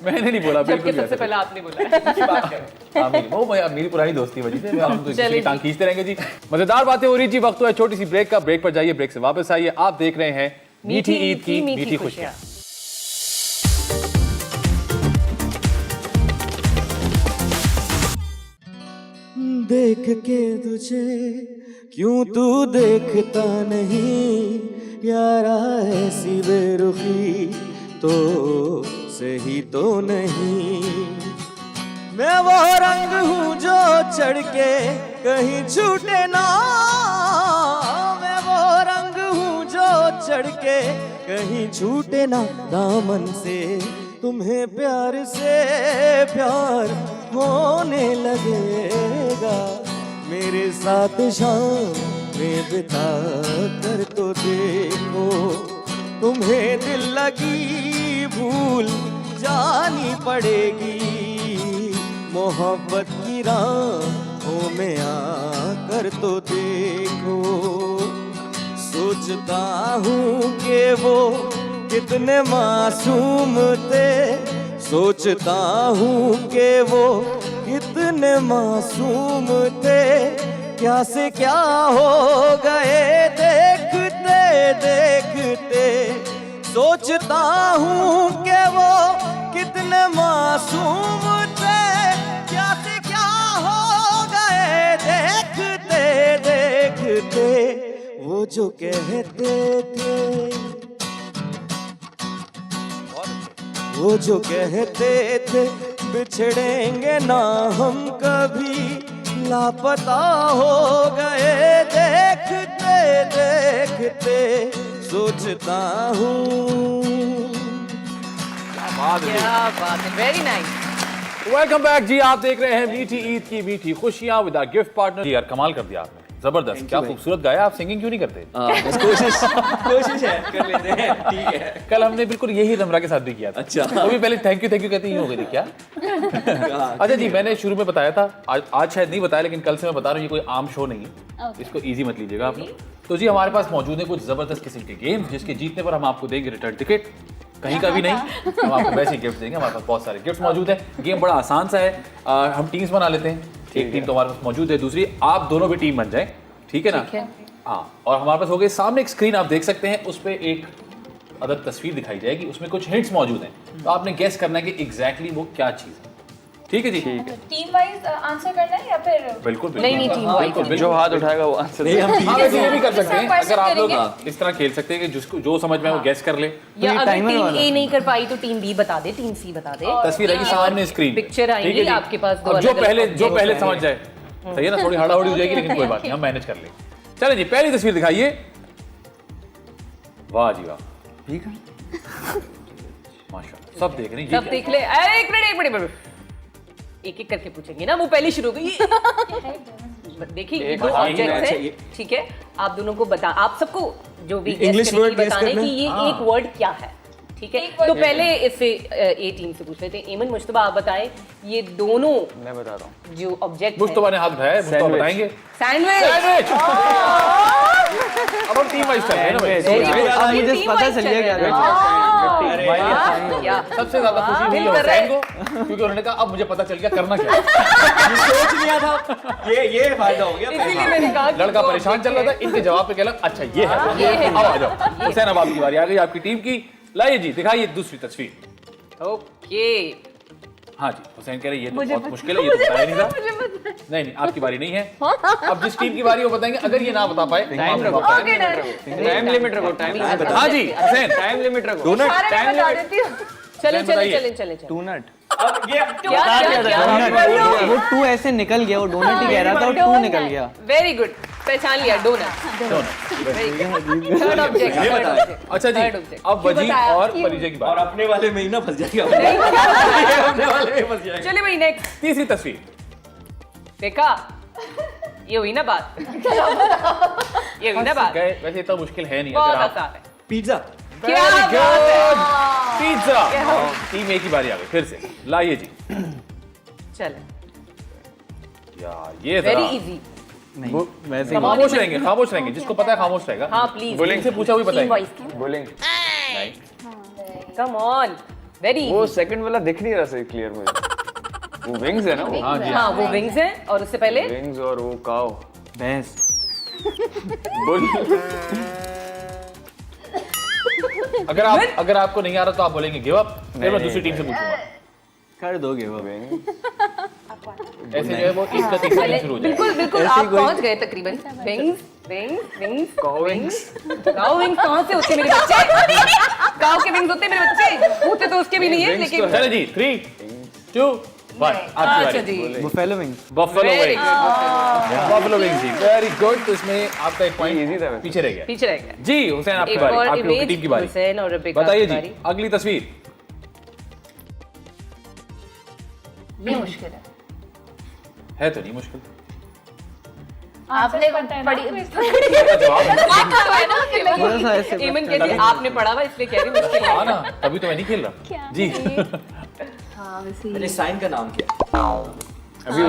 मैंने नहीं बोला, जबकि बिल्कुल सबसे वैसे। पहले आपने बोला। हाँ, मेरी पुरानी दोस्ती वजह से हम तो किसी की टांग खींचते रहेंगे जी। मजेदार बातें हो रही जी। वक्त हुआ है छोटी सी ब्रेक का। ब्रेक पर जाइए, ब्रेक से वापस आइए। आप देख रहे हैं मीठी ईद की मीठी खुशियाँ। देख के तुझे क्यों तू देखता नहीं यारा, ऐसी बेरुखी तो सही तो नहीं। मैं वो रंग हूँ जो चढ़ के कहीं छूटे ना, मैं वो रंग हूँ जो चढ़ के कहीं छूटे ना। दामन से तुम्हें प्यार से प्यार होने लगेगा, मेरे साथ शाम में बिता कर तो देखो। तुम्हें दिल लगी भूल जानी पड़ेगी, मोहब्बत की राहों में आकर तो देखो। सोचता हूँ कि वो कितने मासूम थे, सोचता हूँ कि वो कितने मासूम थे, क्या से क्या हो गए देखते देखते। सोचता हूँ कि वो कितने मासूम थे, क्या से क्या हो गए देखते देखते। वो जो कहते थे वो जो कहते थे बिछड़ेंगे ना हम कभी, लापता हो गए देखते देखते सोचता हूँ। क्या बात है, वेरी नाइस। वेलकम बैक जी, आप देख रहे हैं मीठी ईद की मीठी खुशियां विद आवर गिफ्ट पार्टनर। जी यार कमाल कर दिया आपने, जबरदस्त, क्या खूबसूरत गाया। आप सिंगिंग क्यों नहीं करते? बस कोशिश है, कर लेते हैं, ठीक है। कल हमने बिल्कुल यही रमरा के साथ भी किया था। अच्छा। वो भी पहले थैंक यू कहते ही हो गई थी क्या? अच्छा जी, मैंने शुरू में बताया था, आज शायद नहीं बताया, लेकिन कल से मैं बता रहा हूँ, ये कोई आम शो नहीं है, इसको इजी मत लीजिएगा आप लोग। तो जी हमारे पास मौजूद है कुछ जबरदस्त किस्म के गेम्स, जिसके जीतने पर हम आपको देंगे रिटर्न टिकट, कहीं का भी नहीं, हम आपको वैसे ही गिफ्ट देंगे। हमारे पास बहुत सारे गिफ्ट मौजूद है। गेम बड़ा आसान सा है, हम टीम्स बना लेते हैं। एक टीम तो हमारे पास मौजूद है, दूसरी आप दोनों भी टीम बन जाए, ठीक है ना? हाँ, और हमारे पास हो गए सामने एक स्क्रीन आप देख सकते हैं, उस पर एक अदद तस्वीर दिखाई जाएगी, उसमें कुछ हिंट्स मौजूद हैं, तो आपने गेस करना है कि एग्जैक्टली वो क्या चीज़ है। ठीक है जी? टीम वाइज आंसर करना है या फिर बिल्कुल नहीं, टीम वाइज। जो हाथ उठाएगा वो आंसर नहीं, हम हाँ, वैसे ये भी कर सकते हैं, person अगर आप लोग करेंगे। इस तरह खेल सकते हैं कि जिसको जो समझ में आए वो गेस कर ले। या अगर timer टीम वाला। ए नहीं कर पाई तो टीम बी बता दे, टीम सी बता दे। तस्वीर आएगी सामने स्क्रीन, पिक्चर आएंगी आपके पास, दो अब जो अलग-अलग पहले समझ जाए, सही है ना? थोड़ी हड़ाहड़ी हो जाएगी, लेकिन कोई बात नहीं, हम मैनेज कर लेंगे। चले जी, पहली तस्वीर दिखाइए। वाह जी वाह, ठीक है। माशाल्लाह, सब देख रहे हैं। सब देख ले। अरे एक मिनट, एक करके पूछेंगे ना, वो पहले शुरू हो गई। देखिए ये दो ऑब्जेक्ट्स हैं, ठीक है? आप दोनों को बता, आप सबको जो भी English word guess बताने करना कि ये एक वर्ड क्या है, ठीक है? तो पहले इससे ए टीम से पूछ लेते हैं। एमन, मुश्तबा आप बताएं, ये दोनों मैं बता रहा हूँ। जो ऑब्जेक्ट मुश्तबा ने हाथ उठाया है, मुश्तबा Sandwich। बताएंगे। सैंडविच। अब हम टीम वाइज कर रहे हैं ना भाई। अब मुझे पता चल गया क्या सबसे ज्यादा खुशी हुई है हुसैन को, क्योंकि उन्होंने कहा अब मुझे पता चल गया करना क्या है। सोच लिया था, ये फायदा हो गया। इसीलिए मैंने कहा कि लड़का दो परेशान चल रहा था, इनके जवाब पे कहला अच्छा ये है। अब आ जाओ हुसैन, अब आपकी बारी आ गई, आपकी टीम की। लाइए जी, दिखाइए दूसरी तस्वीर। ओके, हाँ जी, हुसैन कह रहे ये तो बहुत मुश्किल है, ये तो बताया नहीं था। नहीं, आपकी बारी नहीं है। अब जिस टीम की बारी वो बताएंगे, अगर ये ना बता पाए टाइम रखो, टाइम लिमिट रखो, टाइम। हाँ जी हुसैन, टाइम लिमिट रखो। Time limit. चले। टू नट। क्या? वो टू ऐसे निकल गया, वो डोनट ही कह रहा था और टू निकल गया। वेरी गुड, पहचान लिया, डोनट। Third object. अच्छा जी, अब वजी और परिजय की और बात। अपने वाले में ही ना फंस जाएगा, अपने वाले में फंस जाएगा। चलिए भाई, नेक्स्ट तीसरी तस्वीर देखा, ये हुई ना बात। ये हुई ना बात, वैसे इतना मुश्किल है नहीं, बहुत अगर आप आसान है। पिज्जा। क्या बात है? पिज्जा। टीम एक ही बारी आ गई फिर से। लाइए जी। चले, यार ये वेरी जरा इजी। नहीं वैसे ही खामोश रहेंगे, जिसको पता है खामोश रहेगा। हाँ प्लीज, बोलेंगे से पूछा हुई बताएंगे। बोलेंगे कम ऑन, वेरी वो सेकंड वाला दिख नहीं रहा सही क्लियर मुझे। वो विंग्स है ना वो? हाँ जी, हाँ, वो विंग्स हैं, और उससे पहले विंग्स और वो काव। भैंस। बुल। अगर आपको नहीं आ रहा तो आप बोलेंगे गिव अप, फिर मैं दूसरी टीम से पूछूंगा। कर दोगे वो। ऐसे जो है वो एक का तीसरा गेम शुरू हो जाएगा। बिल्कुल आप पहुंच गए तकरीबन। विंग्स काउ विंग्स कहाँ से होते मेरे बच्चे? काउ के विंग्स होते मेरे बच्चे? होते तो उसके भी नहीं है, लेकिन चले जी, 3, 2, 1 आपकी अच्छा बारी। जी, buffalo wings. Buffalo Very wings. Buffalo wings जी, वेरी गुड। तो इसमें आपका एक पॉइंट Easy था वैसे। पीछे रह गया। पीछे रह गया। जी हुसैन, आपकी एक बारी, और आपकी इमेज, टीम की बारी। हुसैन और रबीका बताइए की जी, बारी। अगली तस्वीर। ये मुश्किल है तो नहीं मुश्किल। आपने पढ़ी थोड़ा सा ऐसे एमन कहती है आपने पढ़ा हुआ इसलिए कह रही हूँ मुश्किल है। हाँ ना, तभी तो मैं नहीं खेल रहा जी। अरे साइन का नाम क्या? अभी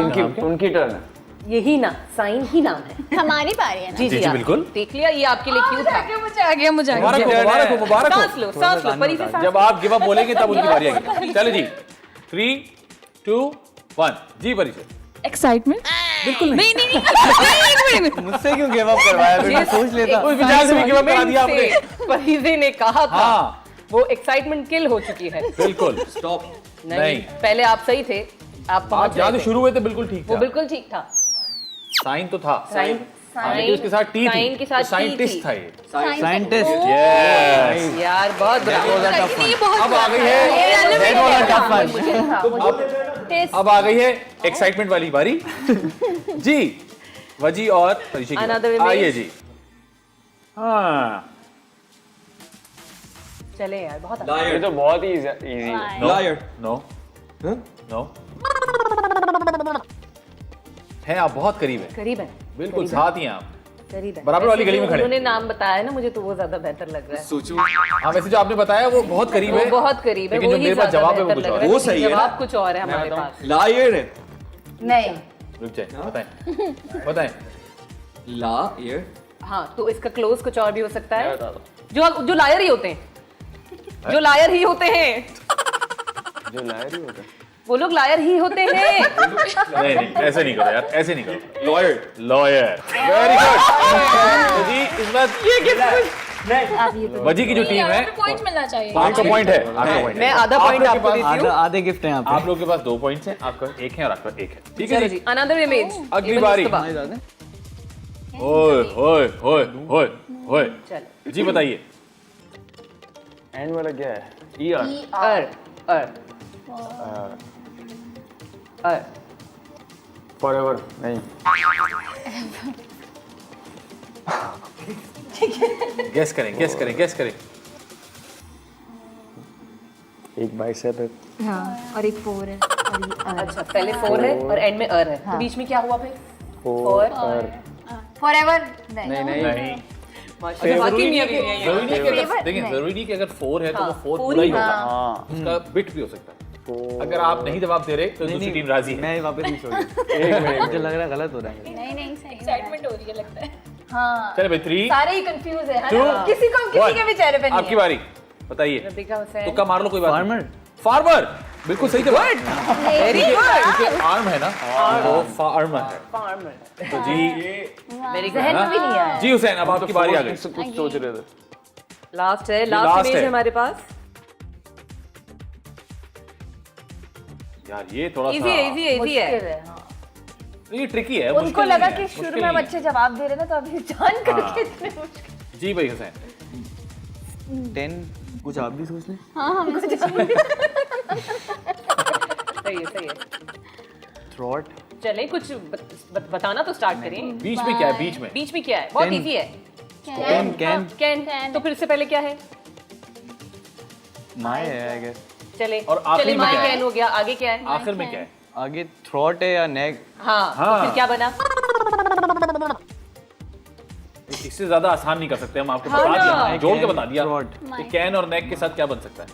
उनकी टर्न है। यही ना, साइन ही नाम है। हमारी बारी है ना। जी जी, आप बिल्कुल। देख लिया, ये आपके लिए क्यों था। मुझे आ गया मुबारक हो, मुबारक हो, मुबारक हो। सांस लो, परी से सांस जब आप गिव अप बोलेंगे तब उनकी बारी आएगी। चले जी, 3, 2, 1 जी परिचय। एक्साइटमेंट बिल्कुल नहीं। मुझसे क्यों गिव अप करवाया? फिर मैं सोच लेता। उस विचार से भी गिव अप करा दिया आपने। परिजे ने कहा था, हाँ वो एक्साइटमेंट किल हो चुकी है। बिल्कुल। स्टॉप। नहीं, पहले आप सही थे, आप आप पहुंच जहाँ गए से थे। शुरू हुए थे बिल्कुल ठीक वो था, बिल्कुल ठीक था। साइन तो था। साइन हालांकि उसके साथ टी थी, साइन के साथ टी साइंटिस्ट थी। था ये। साइंटिस्ट यस यार बहुत ब्रावो। अब आ गई है अब आ गई है एक्साइटमेंट वाली बारी जी। वजी और ऋषि की Another बारी। image। आइए जी। हाँ चले यार बहुत ये तो बहुत ही इजी है। Liar. नो नो है, आप बहुत करीब है, करीब है, बिल्कुल साथ ही हैं आप, करीब है। बराबर वाली वैसे गली में जो खड़े। उन्होंने नाम बताया ना मुझे तो वो ज्यादा बेहतर लग रहा है। सोचो हाँ वैसे जो आपने बताया वो बहुत करीब वो है, बहुत करीब है, लेकिन वो जो ही मेरे पास ज्यादा जवाब है वो बेहतर कुछ लग और रहा है। वो सही है ना? जवाब कुछ और है हमारे पास। लायर है। नहीं, रुक जाए, बताएं बताएं। लायर। हाँ तो इसका क्लोज कुछ और भी हो सकता है, जो लायर ही होते हैं, जो लायर ही होते हैं, जो लायर ही होता है। वो लोग लायर ही होते हैं। नहीं नहीं ऐसे नहीं करो यार, ऐसे नहीं करो। लॉयर। Lawyer, very good. तो जी इस बार आप ये तो वजी की जो टीम है पॉइंट मिलना चाहिए। आपका पॉइंट है, आपका पॉइंट है। मैं आधा पॉइंट आपको देती हूँ। आधे गिफ्ट हैं यहाँ पे। आप लोगों के पास 2 पॉइंट्स हैं, आपका 1 है और आपका 1 है, ठीक है चलो जी। जी, अनदर इमेज। अगली बारी। ओए ओए ओए ओए ओए चलो जी बताइए। एंड वाला क्या है? E R. Uh uh forever नहीं। गेस करें गेस करें गेस करें। एक बाइसेप है। हाँ, और एक 4 है और ये R। अच्छा पहले 4 है और एंड में अर है, तो बीच में क्या हुआ फिर? फोर Forever नहीं। नहीं नहीं अच्छा वाकई में अभी नहीं है। जरूरी नहीं कि अगर देखिए जरूरी नहीं कि अगर 4 है तो वो 4 four पूरा ही ही होगा, हाँ उसका बिट भी हो सकता है। अगर आप नहीं जवाब दे रहे तो दूसरी टीम राजी है। मैं वापस नहीं छोड़ एक मिनट, मुझे लग रहा है गलत हो रहा है। नहीं नहीं सही एक्साइटमेंट हो रही है लगता है। हाँ, चले भाई 3 सारे ही कंफ्यूज है 2 ना? किसी को किसी के भी चेहरे पे नहीं आपकी है। बारी, बताइए। रबिका हुसैन। तुक्का मार लो, कोई बात फार्मर। फार्मर बिल्कुल सही जवाब। Very good. क्योंकि आर्म है ना, वो फार्मर है। फार्मर। तो जी वेरी जहन में भी नहीं आया। जी हुसैन अब आपकी बारी आ गई। से कुछ सोच रहे थे। लास्ट है, ये लास्ट last इमेज है। है हमारे पास। यार ये थोड़ा इजी सा है, इजी है, इजी है। मुश्किल है, हाँ। ये ट्रिकी है। उनको मुश्किल लगा नहीं है, कि शुरू मुश्किल में हम नहीं अच्छे जवाब दे रहे ना, तो अभी जान करके हाँ। इतने मुश्किल। जी भाई हुसैन। 10 कुछ आप भी सोच लें। सही है, सही है। थ्रॉट। चले कुछ बताना तो स्टार्ट करें। बीच में क्या है, बीच में? बीच में क्या है? बहुत Pen. इजी है। Can can can. तो फिर इससे पहले क्या है? माय है आई गेस। चले और आखिरी चले में माई क्या है? कैन हो गया, आगे क्या है? आखिर में क्या है? आगे थ्रॉट है या नेक। हाँ, तो हाँ। फिर क्या बना? इससे ज्यादा आसान नहीं कर सकते हम, आपको हाँ बता ना। दिया, हमने जोड़ के बता दिया। थ्रॉट। कि कैन और नेक के साथ क्या बन सकता है?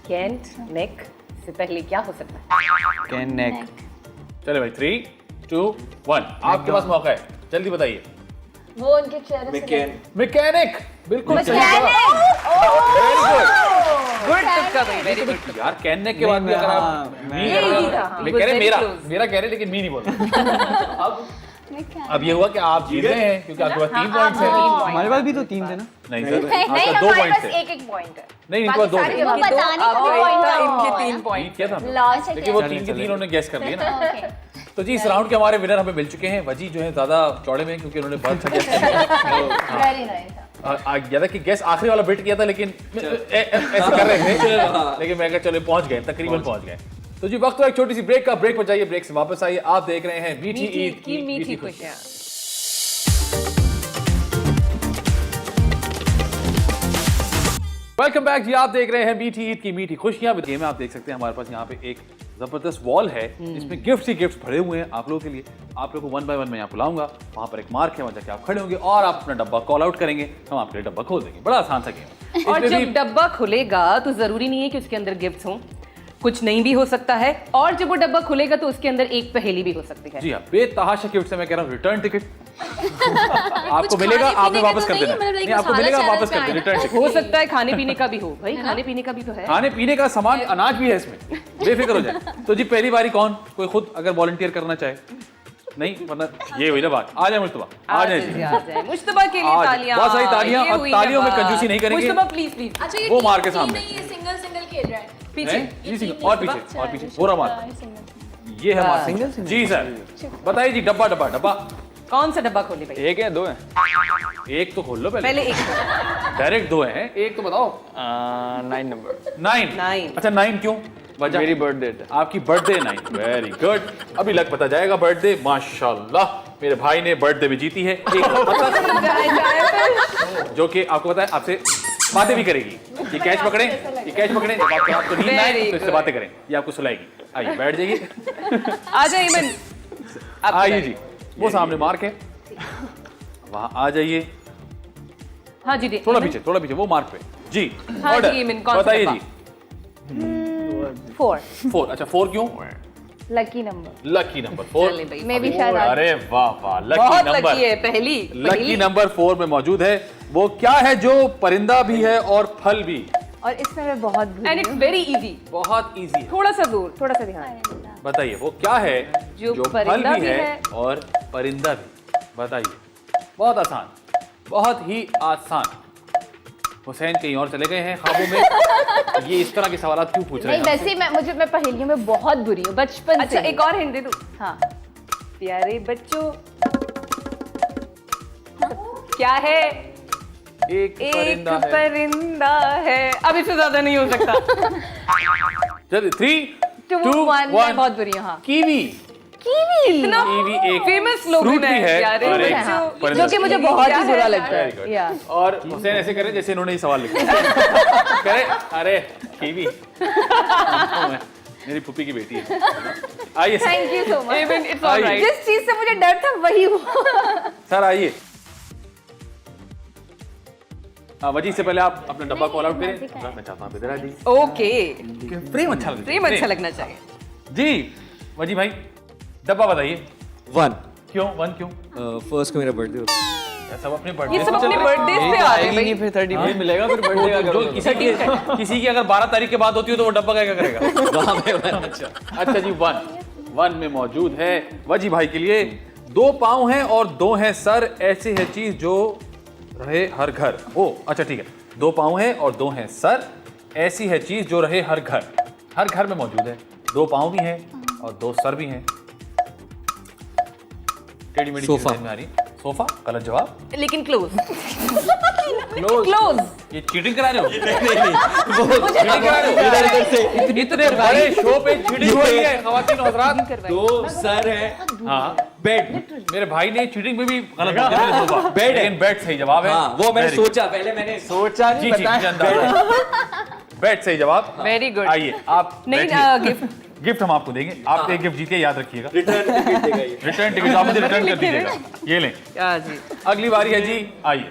कैन, नेक से पहले क्या हो सकता है? कैन नेक। चले भाई 3 2 1 आपके पास मौका है, जल्दी बताइए। वो उनके चेहरे से मैकेन। मैकेनिक बिल्कुल सही जवाब। गुड तुक्का भाई, वेरी गुड। यार कैन नेक के बाद भी अगर आप मी ये कर रहे easy था, हो, हाँ। मैं कह रहे Very मेरा close. मेरा कह रहे लेकिन मी नहीं बोल रहे। अब ये हुआ कि आप जीत रहे हैं क्योंकि आपके पास 3 पॉइंट्स हैं। हमारे पास भी तो 3 थे ना। नहीं सर, नहीं, आपका 2 हमारे पॉइंट्स पास थे। एक पॉइंट है। नहीं इनके पास 2 सारे थे। जवाब बताने का आपका कोई एक point था, नहीं इनके हुआ 3 नहीं पॉइंट। किया था हमने। लास्ट लेकिन वो 3 के 3 उन्होंने गेस कर लिया ना। ओके तो जी इस राउंड के हमारे विनर हमें मिल चुके हैं। वजी जो है ज्यादा चौड़े में क्योंकि उन्होंने बहुत अच्छा गेस किया। Very nice. गया था कि गेस आखिरी वाला बिट किया था, लेकिन ऐसे कर रहे थे, लेकिन मैं कहा चलो पहुंच गए, तकरीबन पहुंच गए। तो जी वक्त हुआ एक छोटी सी ब्रेक का। ब्रेक पर जाइए, ब्रेक से वापस आइए। आप देख रहे हैं मीठी ईद की मीठी खुशियाँ। वेलकम बैक जी, आप देख रहे हैं मीठी ईद की मीठी खुशियां। गेम में आप देख सकते हैं हमारे पास यहाँ पे एक जबरदस्त वॉल है जिसमें गिफ्ट ही गिफ्ट भरे हुए हैं आप लोगों के लिए। आप लोगों को 1 बाय 1 मैं यहाँ बुलाऊंगा, वहाँ पर एक मार्क है, वहाँ जाके आप खड़े होंगे और आप अपना डब्बा कॉल आउट करेंगे, हम आपके लिए डब्बा खोल देंगे। बड़ा आसान सा गेम है। और इसमें जब भी डब्बा खुलेगा तो जरूरी नहीं है कि उसके अंदर गिफ्ट्स हों, कुछ नहीं भी हो सकता है। और जब वो डब्बा खुलेगा तो उसके अंदर एक पहेली भी हो सकती है। जी हाँ, बेतहाशा गिफ्ट से मैं कह रहा हूँ रिटर्न टिकट आपको मिलेगा, आपने वापस कर देना। नहीं आपको मिलेगा, वापस कर देना, रिटर्न टिकट। हो सकता है खाने पीने का भी हो भाई, खाने पीने का भी तो है। खाने पीने का सामान, अनाज भी है इसमें, बेफिक्र हो जाए। तो जी पहली बारी कौन, कोई खुद अगर वॉलंटियर करना चाहे? नहीं वरना ये हुई ना बात। आ जाए मुश्तबा, आ जाए जी। मुश्तबा के लिए आज तालियां। बहुत सारी तालियां, ये और हुई तालियों में ना बात। कंजूसी नहीं करेंगे। मुश्तबा प्लीज प्लीज अच्छा ये वो मार team- के team सामने। नहीं, ये सिंगल सिंगल खेल रहा है। पीछे। जी सिंगल और पीछे, और पीछे पूरा मार। सिंगल। ये है मार। जी सर बताइए जी, डब्बा डब्बा डब्बा कौन सा डब्बा खोले भाई? एक है, दो है? एक तो खोल लो पहले। पहले एक डायरेक्ट दो हैं, एक तो बताओ। 9 नंबर। 9। अच्छा 9 क्यों? वजह? मेरी बर्थडे है। आपकी बर्थडे 9। Very good. अभी लग पता जाएगा बर्थडे। माशाल्लाह मेरे भाई ने बर्थडे में जीती है एक जो कि आपको पता है आपसे बातें भी करेगी। ये कैच पकड़े, ये कैच पकड़े, जब आपको नींद ना आए तो इससे बातें करें, ये आपको सुलाएगी। आइए बैठ जाइए। आ जाइए ईमन। आइए जी, वो सामने मार्क है, वहाँ आ जाइए। हाँ जी दी। थोड़ा पीछे वो मार्क पे जी। हाँ ऑर्डर जी, ईमन, कौन सा बताइए डब्बा? जी। 4 अच्छा 4 क्यों? Lucky number. Lucky number 4। चलें भाई। मैं भी शायद आज- अरे वाह लकी बहुत नंबर। लकी है। पहली लकी नंबर 4 में मौजूद है। वो क्या है जो परिंदा भी है और फल भी? और इसमें मैं बहुत बुरी एंड इट्स हूँ। Very easy. बहुत इजी है। थोड़ा सा दूर। थोड़ा सा ध्यान। बताइए वो क्या है जो जो परिंदा फल भी भी है है और परिंदा भी? बताइए। बहुत आसान, बहुत ही आसान। हुसैन कहीं और चले गए हैं ख्वाबों में। ये इस तरह के सवाल क्यों पूछ रहे नहीं हैं? वैसे मैं पहेलियों में बहुत बुरी हूँ बचपन अच्छा से। एक और हिंट दे दूं। हाँ प्यारे बच्चों क्या है? एक एक परिंदा है। परिंदा है। अब इससे ज्यादा नहीं हो सकता। चलिए 3 2 2 1 मैं 1 बहुत बुरी हूँ। हाँ कीवी। इतना कीवी एक फेमस लोग फ्रूट भी है प्यारे और एक बच्चों। परिंदा जो कि मुझे ये बहुत क्या ही बुरा है? लगता Very good. है। या और हुसैन ऐसे करें जैसे इन्होंने ये सवाल लिखा करे। अरे कीवी मेरी पुप्पी की बेटी है। आइए thank you so much. Even it's all right. जिस चीज से मुझे डर था वही हुआ। सर आइए। वजी से पहले आप अपना डब्बा कॉल आउट करें। मैं चाहता हूँ इधर आ जाइए। ओके फ्रेम अच्छा लगता है। प्रेम अच्छा लगना चाहिए। जी वजी भाई डब्बा बताइए। 1 क्यों 1 क्यों? फर्स्ट को मेरा बर्थडे होता सब अपने बर्थडे ये सब अपने बर्थडे पे आ रहे हैं नहीं भाई। फिर 30 पे मिलेगा फिर बर्थडे का जो करोगे। किसी की अगर 12 तारीख के बाद होती हो तो वो डब्बा क्या करेगा? अच्छा जी 1 में मौजूद है वजी भाई के लिए। 2 पाँव हैं और 2 हैं सर, ऐसी है चीज जो रहे हर घर। ओ अच्छा ठीक है। 2 पाँव हैं और 2 हैं सर, ऐसी है चीज जो रहे हर घर में मौजूद है। 2 पाँव भी हैं और 2 सर भी हैं। टेढ़ी मेढ़ी सोफा। चीज़ में आ रही। सोफा गलत जवाब। लेकिन क्लोज। क्लोज। ये चीटिंग करा रहे हो? चीटिंग करा रहे हो? इतने बड़े शो पे चीटिंग हो रही है खवातीन और हज़रात। 2 सर है। हाँ बेड। मेरे भाई ने चीटिंग में भी गलत बात की सोफा। बेड है। लेकिन बेड सही जवाब है। हाँ वो मैंने Very good. सोचा, पहले मैंने सोचा जी नहीं जी मुझे अंदाजा है। बेड सही जवाब। Very good. आइए आप नहीं बैठिए। गिफ्ट गिफ्ट हम आपको देंगे। आप एक गिफ्ट जीत के याद रखिएगा। रिटर्न टिकट देगा ये। रिटर्न टिकट आप मुझे रिटर्न कर दीजिएगा। ये लें। जी अगली बारी है जी। आइए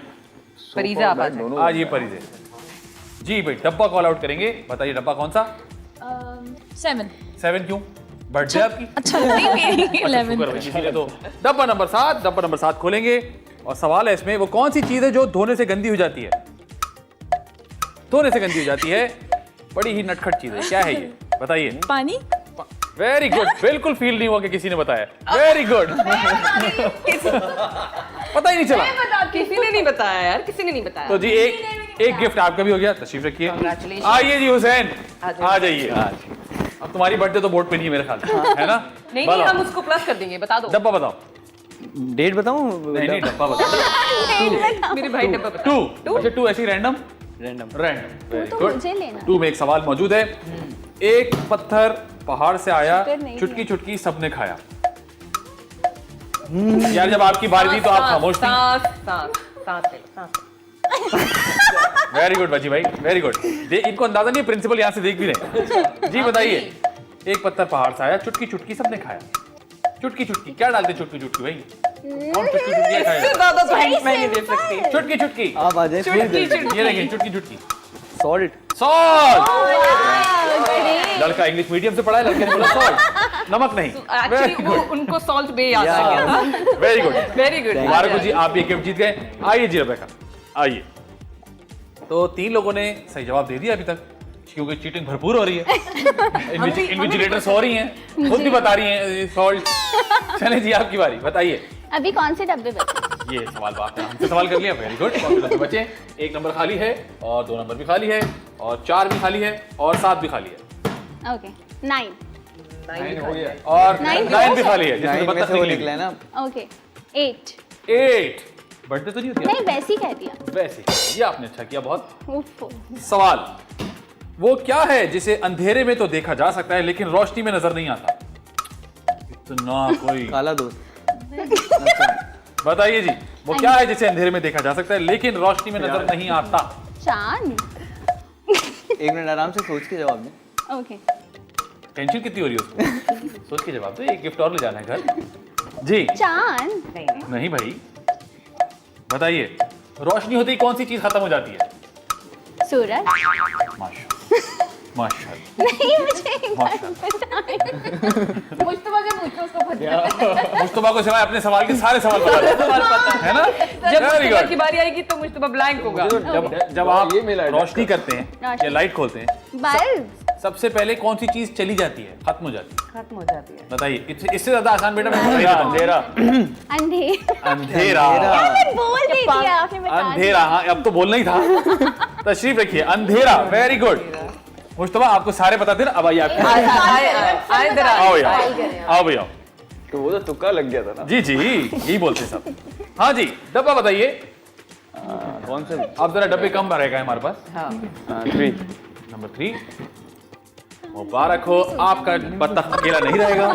फरीजा आप आ जाए। आज ये परिजे जी भाई डब्बा कॉल आउट करेंगे। बताइए डब्बा कौन सा? 7 7 क्यों? बर्थडे आपकी? अच्छा नहीं मेरी 11 शुक्र भाई किसी ने तो। डब्बा नंबर 7 खोलेंगे और सवाल है इसमें वो कौन सी चीज है जो धोने से गंदी हो जाती है? धोने से गंदी हो जाती है, बड़ी ही नटखट चीज है। क्या है ये बताइए? पानी। Very good. बिल्कुल फील नहीं हुआ कि किसी ने बताया। Very good. पता ही नहीं चला। किसी ने नहीं बताया यार, किसी ने नहीं बताया। तो जी एक गिफ्ट आपका भी हो गया। तशरीफ रखिए। Congratulations. आइए जी हुसैन आ आ जाइए। अब तुम्हारी बर्थडे तो बोर्ड पे नहीं है मेरे ख्याल से, है ना? नहीं बताओ। हम उसको प्लस कर देंगे। बता दो। डब्बा बताओ। डेट बताऊं? नहीं डब्बा बताओ। मेरे भाई डब्बा बता। 2 अच्छा 2 ऐसी रैंडम रैंडम। वेरी तो गुड। मुझे लेना 2 में एक सवाल मौजूद है। एक पत्थर पहाड़ से आया, शुक्र नहीं चुटकी चुटकी सबने खाया। यार जब आपकी बारी थी तो आप खामोश थी। सांस सांस सांस ले लो, सांस। वेरी गुड बाजी भाई, वेरी गुड। इनको अंदाजा नहीं है, प्रिंसिपल यहाँ से देख भी रहे। जी बताइए। एक पत्थर पहाड़ से आया, चुटकी चुटकी सबने खाया। चुटकी चुटकी क्या डालते चुटकी चुटकी भाई? कौन चुटकी चुटकी खाया? ज्यादा तो हिंट मैं नहीं दे सकती। चुटकी चुटकी आप आ जाए ये देखिए चुटकी चुटकी सॉल्ट। सॉल्ट। लड़का इंग्लिश मीडियम से पढ़ा है, लड़के ने बोला सॉल्ट, नमक नहीं। एक्चुअली वो उनको सॉल्ट बे याद आ गया था। Very good. Very good. मुबारक हो जी, आप भी एक गिफ्ट जीत गए। आइए जी रेबेका आइए। तो 3 लोगों ने सही जवाब दे दिया अभी तक, क्योंकि चीटिंग भरपूर हो रही है। इन्विजिलेटर सो रही हैं, खुद भी बता रही हैं सॉल्ट। चले जी आपकी बारी, बताइए। अभी कौन से डब्बे बचे? ये सवाल आपने हमसे सवाल कर लिया। Very good. कौन से डब्बे बचे? 1 नंबर खाली है और 2 नंबर भी खाली है और 4 भी खाली है और 7 भी खाली है ओके 9 और 9 भी खाली है, जिसमें 9 में बत्तख से वो निकली। निकला है ना। ओके 8। 8 बर्थडे तो नहीं होती नहीं वैसी कह दिया। वैसे ये आपने अच्छा किया बहुत। उफ। सवाल, वो क्या है जिसे अंधेरे में तो देखा जा सकता है लेकिन रोशनी में नजर नहीं आता? इतना कोई काला दोस्त। बताइए जी, वो क्या है जिसे अंधेरे में देखा जा सकता है लेकिन रोशनी में नजर नहीं आता? चांद। 1 मिनट आराम से सोच के जवाब दें। ओके। टेंशन कितनी हो रही है उसको? सोच के जवाब दो, एक गिफ्ट और ले जाना है घर। जी चांद। नहीं भाई, बताइए रोशनी होते ही कौन सी चीज खत्म हो जाती है? सूरज। माशाल्लाह माशाल्लाह नहीं मुझे माशाल्लाह। मुश्तबा से पूछो उसको पता मुस्तफा को सिवाय अपने सवाल के सारे सवाल पता है ना? जब Very मुश्तबा good. की बारी आएगी तो मुश्तबा ब्लैंक होगा। जब आप रोशनी करते हैं या लाइट खोलते हैं, बल्ब। सबसे पहले कौन सी चीज चली जाती है, खत्म हो जाती है? खत्म हो जाती है। बताइए, इससे ज्यादा आसान बेटा मैं नहीं बताऊंगा। अंधेरा। अंधेरा मैंने बोल दी थी आपने बता अंधेरा, हाँ अब तो बोलना ही था। तशरीफ रखिए, अंधेरा। वेरी गुड मुस्तफा, आपको सारे बताते ना। अब आइए आपके आए इधर आओ यार, आओ भैया। तो वो तो तुक्का लग गया था ना। जी जी यही बोलते सब। हाँ जी, डब्बा बताइए कौन से? आप जरा डब्बे कम रहेगा हमारे पास। 3। नंबर 3। मुबारक हो, आपका बत्तख अकेला नहीं रहेगा।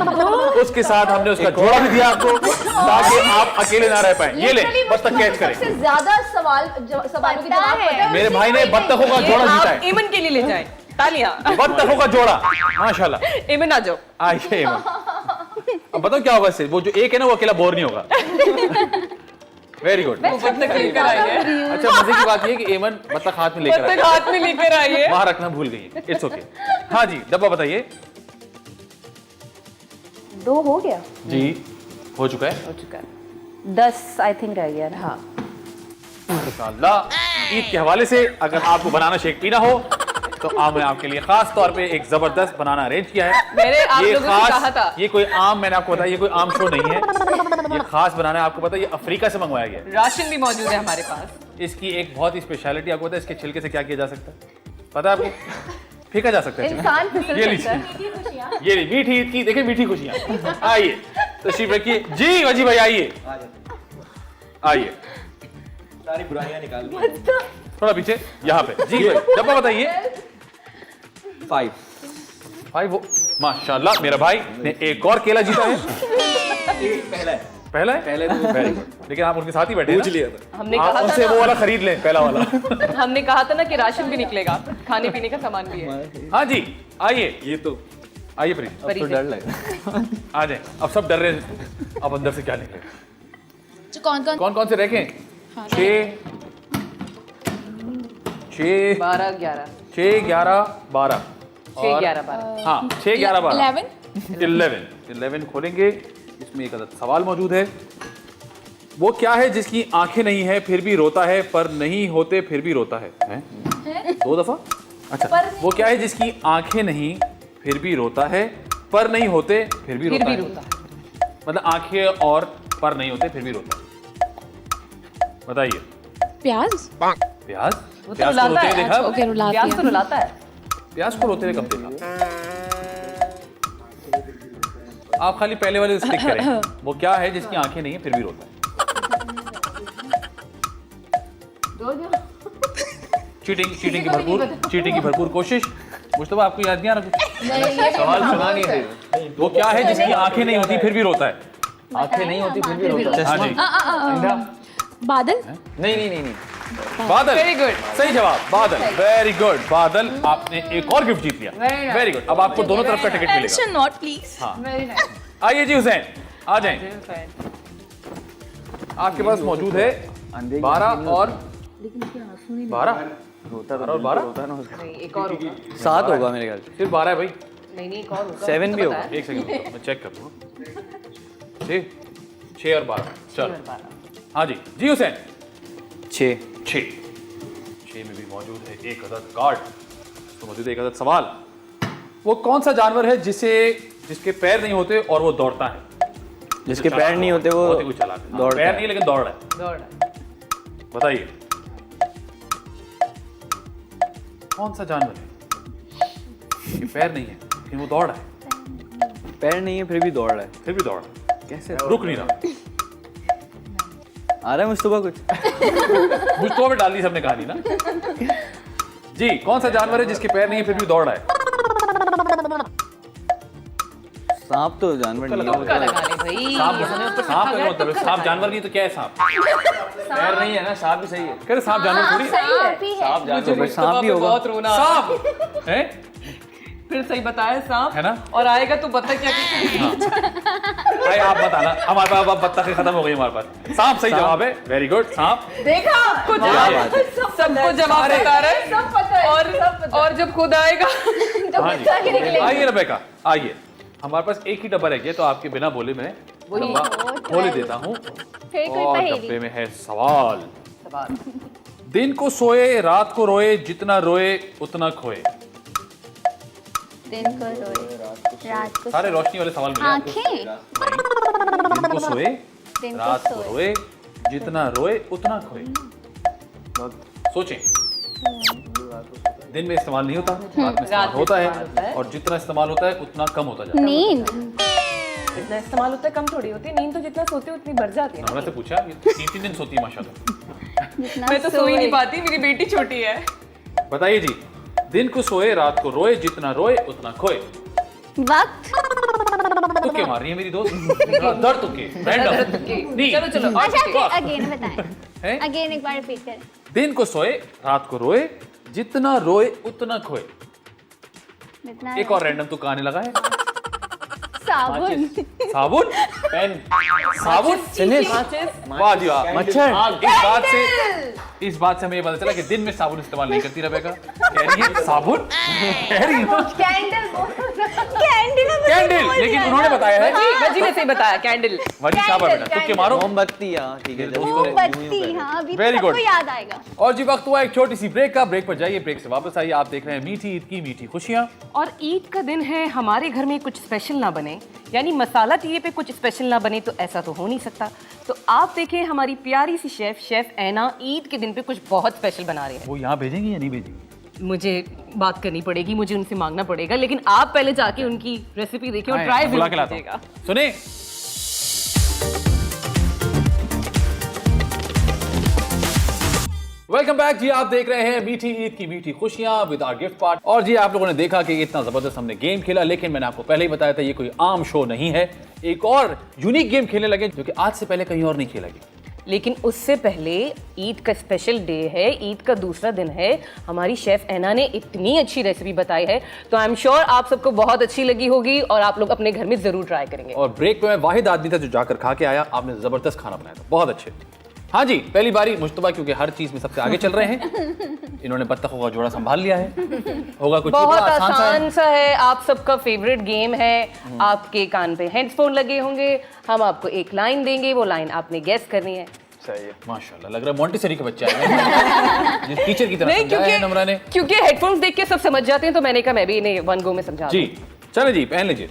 उसके साथ हमने उसका जोड़ा भी दिया आपको ताकि आप अकेले ना रह पाए। ये ले बत्तख कैच करें। सबसे ज्यादा सवालों के जवाब पता है। मेरे भाई ने बत्तखों का जोड़ा जीता है। एमन के लिए ले जाए तालियां। बत्तखों का जोड़ा माशाल्लाह। एमन आ जाओ। आइए एमन। अब बताओ क्या होगा इससे, वो जो एक है ना वो अकेला बोर नहीं होगा। Very good. बत्तख लेकर आई है। अच्छा मजे की बात ये है कि एमन बत्तख हाथ में लेकर आई बत्तख हाथ में लेकर आई है। वहां रखना भूल गई है। It's okay. हाँ जी, डब्बा बताइए। 2 हो गया। जी हो चुका है। हो चुका है। 10 आई थिंक रह गया। हाँ इंशाअल्लाह ईद के हवाले से अगर आपको बनाना शेक पीना हो तो मैं आपके लिए खास तौर पे एक जबरदस्त बनाना अरेंज किया है। मैंने आप ये लोगों से कहा खास, था। ये कोई आम, मैंने आपको बताया ये कोई आम शो नहीं है। ये खास बनाना है, आपको पता है ये अफ्रीका से मंगवाया गया है। राशन भी मौजूद है हमारे पास। इसकी एक बहुत ही स्पेशलिटी आपको पता है, इसके छिलके से क्या किया जा सकता है? पता है आपको? फेंका जा सकता है। इंसान फिसल ये सकता लीजिए, ये मीठी ईद की, देखिए मीठी खुशियाँ। आइए तशरीफ रखिए जी। वजी भाई आइए, आइए सारी बुराइयां निकाल दी। थोड़ा पीछे यहाँ पे। जी भाई डब्बा बताइए। 5। 5 वो माशाल्लाह मेरा भाई ने एक और केला जीता है। पहला है। पहला है? पहले तो वेरी गुड। लेकिन आप उनके साथ ही बैठे पूछ लिया था। हमने आप कहा था उनसे वो ना, वाला खरीद लें, पहला वाला। हमने कहा था ना कि राशन भी निकलेगा, खाने पीने का सामान भी है। हाँ जी आइए, ये तो आइए प्रीत, अब तो डर लग रहा है। आ जाए। अब सब डर रहे हैं, अब अंदर से क्या निकले। जो कौन कौन कौन से रखें? 6 6 12 11 6 11 12 6 11 12। हाँ 6 11 12 11 11 खोलेंगे। इसमें एक अदद सवाल मौजूद है। वो क्या है जिसकी आंखें नहीं है फिर भी रोता है, पर नहीं होते फिर भी रोता है? हैं? 2 दफा? अच्छा, वो क्या है जिसकी आंखें नहीं फिर भी रोता है, पर नहीं होते फिर भी रोता है? मतलब आंखें और पर नहीं होते फिर भी रोता है। बताइए। प्याज। प्याज? वो तो प्याज को रोते हुए देखा? ओके रुलाती प्याज तो है। रुलाता है। प्याज को रोते हुए कब देखा? आप खाली पहले वाले स्टिक करें। वो क्या है जिसकी आंखें नहीं है फिर भी रोता है? चीटिंग की भरपूर कोशिश। मुस्तफा आपको याद नहीं आ रहा कुछ? सवाल सुना नहीं थे। वो क्या है जिसकी आंखें नहीं होती फिर भी रोता है? आंखें नहीं होती फिर भी रोता है। हाँ जी, बादल। नहीं। बादल। Very good. सही जवाब, बादल। वेरी गुड बादल, आपने एक और गिफ्ट जीत लिया। Very good. अब आपको दोनों तरफ का टिकट मिलेगा। Tension not please. आइए जी हुसैन, आ जाएं। आपके पास मौजूद है 12 और 12 और 12 नहीं एक और होगा। 7 होगा मेरे ख्याल से। सिर्फ 12 है भाई। नहीं एक और होगा। 7 भी होगा। एक सेकंड मैं चेक कर लूँ। 6 और 12 चलो। हाँ जी जी हुसैन। 6 में भी मौजूद है एक अदद कार्ड, तो मौजूद है एक अदद सवाल। वो कौन सा जानवर है जिसके पैर नहीं होते और वो दौड़ता है? जिसके पैर नहीं होते वो बहुत ही कुछ चालाक है। दौड़ता पैर है। नहीं लेकिन दौड़ रहा है। दौड़ रहा है। बताइए कौन सा जानवर है जिसके पैर नहीं है लेकिन वो दौड़ रहा है? पैर नहीं है फिर भी दौड़ रहा है। फिर भी दौड़ रहा है, कैसे? रुक नहीं रहा। आ रहा है मुस्तफा कुछ? मुझ तो में डाल दी सबने कहानी ना। जी, कौन सा जानवर है जिसके पैर नहीं है फिर भी दौड़ रहा है? सांप तो जानवर नहीं है। तुक्का लगा ले भाई। सांप सांप का मतलब है, सांप जानवर नहीं तो क्या है सांप? पैर नहीं है ना, सांप भी सही है। कह रहे सांप जानवर थोड़ी है। सांप ही है। सांप जानवर तो सांप भी होगा। बहुत रोना। सांप है फिर सही बताया सांप है ना? और आएगा तो बता क्या भाई आप बताना, हमारे पास अब बत्तखें खत्म हो गई हमारे पास। सांप सही जवाब है, वेरी गुड सांप। देखा आपको जवाब, सबको जवाब बता रहे हैं, सब पता है और जब खुद आएगा हाँ जी, आइए रबेका आइए, हमारे पास एक ही डब्बा रह गया तो आपके बिना बोले मैं डब्बा खोल देता हूँ। फिर कोई और पहेली। डब्बे में है सवाल। दिन को सोए रात को रोए, जितना रोए उतना खोए। दिन को रोए रात को सारे रोशनी वाले सवाल मिले आपको। आँखें। दिन को सोए दिन रात को को सोए रोए, जितना रोए उतना खोए। सोचें, दिन में इस्तेमाल नहीं होता, रात में इस्तेमाल होता है, और जितना इस्तेमाल होता है उतना कम होता जाता है। नींद। जितना इस्तेमाल होता है कम थोड़ी होती है, नींद तो जितना सोते हो उतनी बढ़ जाती है। हमने से पूछा, ये 3 दिन सोती है माशाल्लाह। जितना मैं तो सो ही नहीं पाती, मेरी बेटी छोटी है। बताइए जी, दिन को सोए रात को रोए, जितना रोए उतना खोए। वक्त। तुक्के मार रही है मेरी दोस्त, दर्द तुक्के, रैंडम नहीं। चलो चलो अच्छा अगेन बताएं। हैं? अगेन एक बार रिपीट करें। दिन को सोए रात को रोए, जितना रोए उतना खोए। जितना एक और रैंडम तुक्का आने लगा है। साबुन। साबुन, पेन, साबुन, वाह जी वाह। मच्छर। इस बात से हमें ये पता चला कि दिन में साबुन इस्तेमाल नहीं करती रबेका। कह रही है साबुन, कह रही है कैंडल। कैंडल। कैंडल, लेकिन उन्होंने बताया है। वजी ने सही बताया, कैंडल। वजी शाबाश बेटा, तुक्के मारो। मोमबत्ती, हाँ ठीक है। मोमबत्ती। हाँ अभी Very good. सबको याद आएगा। और जी वक्त हुआ एक छोटी सी ब्रेक का। ब्रेक पर जाइए, ब्रेक से वापस आइए। आप देख रहे हैं मीठी ईद की मीठी खुशियाँ। और ईद का दिन है, हमारे घर में कुछ स्पेशल ना बने, यानी मसाला टीए पे कुछ स्पेशल ना बने तो ऐसा तो हो नहीं सकता। तो आप देखें हमारी प्यारी सी शेफ ऐना ईद के दिन पे कुछ बहुत स्पेशल बना रहे हैं। वो यहाँ भेजेंगी या नहीं भेजेंगी? मुझे बात करनी पड़ेगी, मुझे उनसे मांगना पड़ेगा, लेकिन आप पहले जाके उनकी रेसिपी देखिए और आए, ट्राई बुला के जरूर लाता हूं। कीजिएगा। सुने, वेलकम बैक जी। आप देख रहे हैं मीठी ईद की मीठी खुशियां विद आवर गिफ्ट पार्ट। और जी आप लोगों ने देखा कि इतना जबरदस्त हमने गेम खेला, लेकिन मैंने आपको पहले ही बताया था ये कोई आम शो नहीं है। एक और यूनिक गेम खेलने लगे जो कि आज से पहले कहीं और नहीं खेला गया। लेकिन उससे पहले ईद का स्पेशल डे है, ईद का दूसरा दिन है। हमारी शेफ ऐना ने इतनी अच्छी रेसिपी बताई है, तो आई एम श्योर आप सबको बहुत अच्छी लगी होगी और आप लोग अपने घर में जरूर ट्राई करेंगे। और ब्रेक पे मैं वाहिद आदमी था जो जाकर खा के आया। आपने जबरदस्त खाना बनाया था, बहुत अच्छे। हाँ जी, पहली बारी मुश्तबा क्योंकि हर चीज में सबसे आगे चल रहे हैं, इन्होंने बत्तखों का जोड़ा संभाल लिया है। होगा कुछ बहुत बड़ा आसान सा है, आप सबका फेवरेट गेम है। आपके कान पे हेडफोन लगे होंगे, हम आपको एक लाइन देंगे, वो लाइन आपने गेस करनी है। सही है। माशाल्लाह, लग रहा है मोंटेसरी का बच्चा है। जिस टीचर की तरह नहीं, समझाया है नम्रा ने। क्योंकि हेडफोन्स देख के सब समझ जाते हैं, तो मैंने कहा मैं भी इन्हें वन गो में समझा दूं। जी चले जी, पहन लीजिए।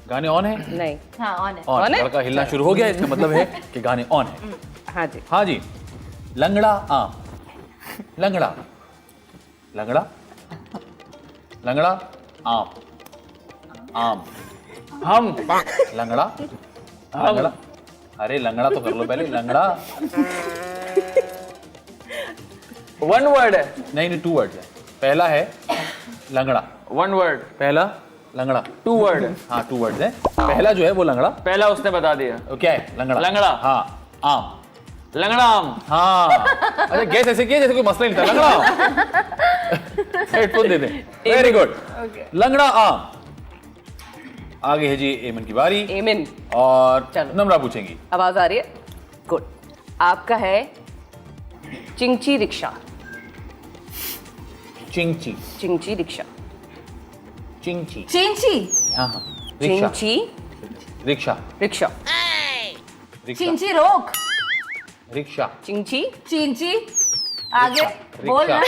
गाने ऑन है? नहीं, हाँ ऑन है। ऑन On है? लड़का हिलना शुरू हो गया, इसका मतलब है कि गाने ऑन है। हाँ जी। हाँ जी, लंगड़ा आम, लंगड़ा, लंगड़ा, लंगड़ा आम, आम, हम, लंगड़ा, लंगड़ा। अरे लंगड़ा तो कर लो पहले, लंगड़ा। वन वर्ड है। नहीं, 2 वर्ड है। पहला है लंगड़ा, वन वर्ड। पहला लंगड़ा। 2 वर्ड है। हाँ 2 वर्ड्स है। पहला जो है वो लंगड़ा। पहला उसने बता दिया। वो क्या है? लंगड़ा। लंगड़ा। हाँ, आम। लंगड़ा आम। हाँ, अरे गैस ऐसे किया जैसे कोई मसला नहीं था। लंगड़ा आम। हेडफोन दे दे। Very good. लंगड़ा आम। आगे है जी एमन की बारी। एमिन, और चलो। नम्रा पूछेंगी। आवाज आ रही है? गुड। आपका है चिंची रिक्शा। चिंची, चिंची रिक्शा। चिंची, चिंची। हाँ हाँ, रिक्शा, चिंची रिक्शा, रिक्शा। रिक्शा, चिंची रोक। रिक्शा, चिंची, चिंची आगे बोल ना।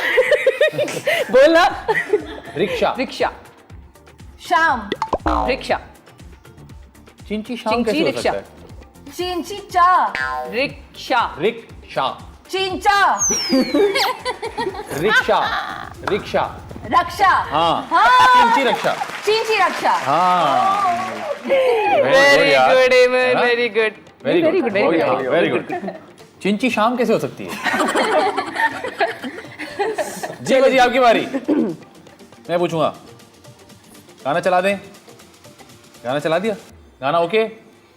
बोलना। रिक्शा, रिक्शा, शाम। रिक्शा, चिंची शाम चिंची कैसे हो रिक्शा। सकता है? चिंची चा। रिक्शा, रिक्शा, चिंचा। रिक्शा, रिक्शा, रक्षा। हाँ, चिंची रक्षा। चिंची रक्षा। हाँ, वेरी गुड एमन, हाँ? Very good. Very Very good, good, very good. Very good. चिंची शाम कैसे हो सकती है? जी बजी आपकी बारी। मैं पूछूंगा, गाना चला दें? गाना चला दिया? गाना ओके?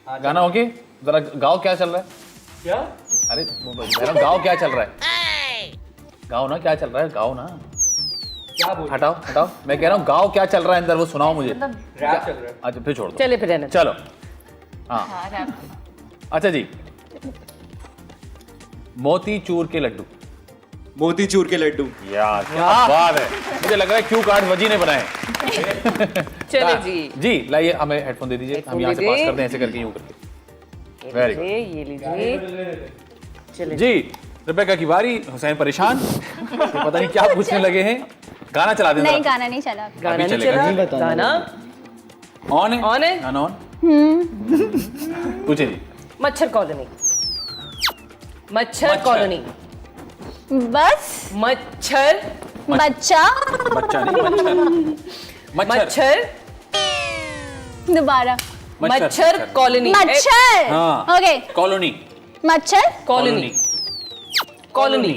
गाना ओके? जरा गाओ क्या चल रहा है? क्या? अरे गाओ क्या चल रहा है? गाओ ना, क्या चल रहा है? गाओ ना। क्या बोल? हटाओ हटाओ, मैं कह रहा हूँ गाओ क्या चल रहा है अंदर, वो सुनाओ मुझे। रैप चल रहा है। अच्छा फिर छोड़ दो, चले फिर रहने दो। चलो। हाँ अच्छा जी, मोतीचूर के लड्डू। मोतीचूर के लड्डू। यार क्या बात है, मुझे लग रहा है क्यू कार्ड वजी ने बनाए। चले जी। जी लाइए, हमें हेडफोन दे दीजिए, हम हेडफोन यहाँ से दे पास दें। करते हैं, ऐसे करके यूं करके। Very good. ये लीजिए। चले जी रिबेका की बारी। हुसैन परेशान, ये पता नहीं क्या पूछने लगे हैं। गाना चला दें नहीं जरा। गाना नहीं चला गाना नहीं चलेगा, चला। जी गाना ऑन है? ऑन है? गाना ऑन। पूछे जी। मच्छर कॉलोनी। मच्छर कॉलोनी। बस मच्छर बच्चा बच्चा नहीं, मच्छर। मच्छर दोबारा मच्छर कॉलोनी। मच्छर हाँ। Okay colony. मच्छर कॉलोनी। कॉलोनी।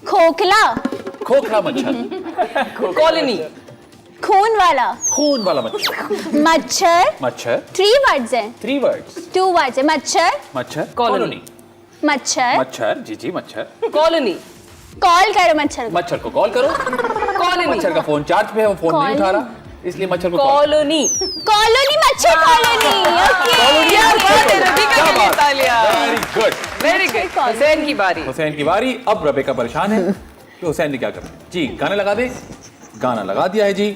खोखला खोखला मच्छर। कॉलोनी। खून वाला खून वाला मच्छर। मच्छर मच्छर 3 वर्ड्स हैं 3 वर्ड्स। 2 वर्ड्स है मच्छर मच्छर कॉलोनी। मच्छर मच्छर जी जी मच्छर। कॉलोनी। कॉल करो मच्छर को मच्छर को कॉल करो। कॉलोनी। मच्छर का फोन चार्ज पे है, वो फोन नहीं उठा रहा, इसलिए मच्छर को कॉल। कॉलोनी। कॉलोनी मच्छर कॉलोनी ओके क्या बात है, रबीका के लिए तालियां। Very good. Very good. Hussain की बारी। हुसैन की बारी। अब रबेका परेशान है कि हुसैन ने क्या करना है। जी गाने लगा दे। गाना लगा दिया है जी।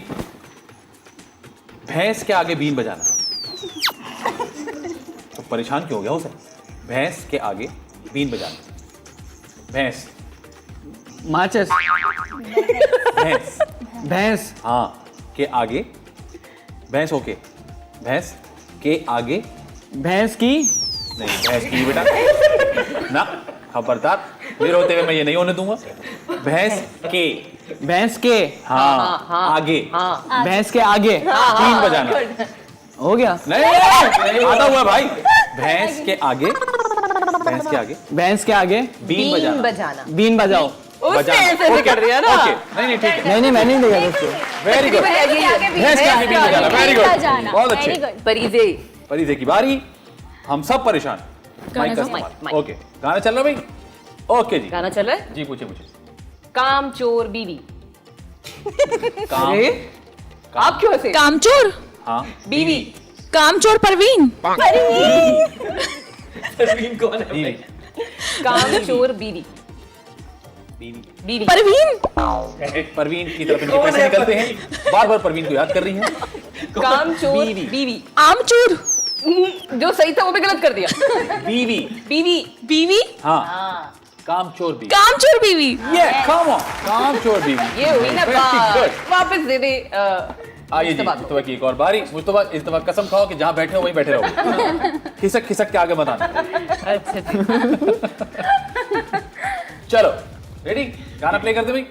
भैंस के आगे बीन बजाना। तो परेशान क्यों हो गया हुसैन? भैंस के आगे बीन बजाना। भैंस माचिस भैंस भैंस हाँ के आगे भैंस ओके भैंस के आगे भैंस की नहीं, भैंस की बेटा ना, खबरदार, मेरे होते हुए मैं ये नहीं होने दूंगा। भैंस के हाँ आगे भैंस के आगे बीन बजाना। हो गया नहीं आता हुआ भाई। भैंस के आगे भैंस के आगे भैंस के आगे बीन बीन बजाना। बजाना। बीन बजाओ उसने ऐसे भी कर दिया ना। ओके नहीं नहीं ठीक है, नहीं नहीं मैंने नहीं देखा दोस्तों वेरी गुड। भैंस के आगे बीन बजाना, वेरी गुड, बजाना बहुत वेरी अच्छे। गुड परीजे। परिधे की बारी। हम सब परेशान। माइक का माइक, इस्तेमाल। ओके गाना चल रहा भाई। ओके जी गाना चल रहा है। जी पूछे पूछे। काम चोर बीवी। काम आप क्यों ऐसे? कामचोर हाँ बीवी। कामचोर परवीन परवीन कौन है? बीवी काम चोर बीवी। बीवी बीवी। परवीन परवीन की तरफ इनके पैसे निकलते हैं, बार बार परवीन को याद कर रही हैं। काम चोर बीवी। आमचूर जो सही था वो भी गलत कर दिया। बीवी बीवी। बीवी हाँ काम चोर बीवी। कामचोर बीवी ये कम ऑन काम चोर बीवी। ये हुई ना Very बात। good। वापस दे दे। आइए जी मुस्तफा की एक और बारी। मुस्तफा इस दफा कसम खाओ कि जहाँ बैठे हो वहीं बैठे रहो, खिसक खिसक के आगे मत आना। अच्छा चलो रेडी, गाना प्ले कर दे भाई।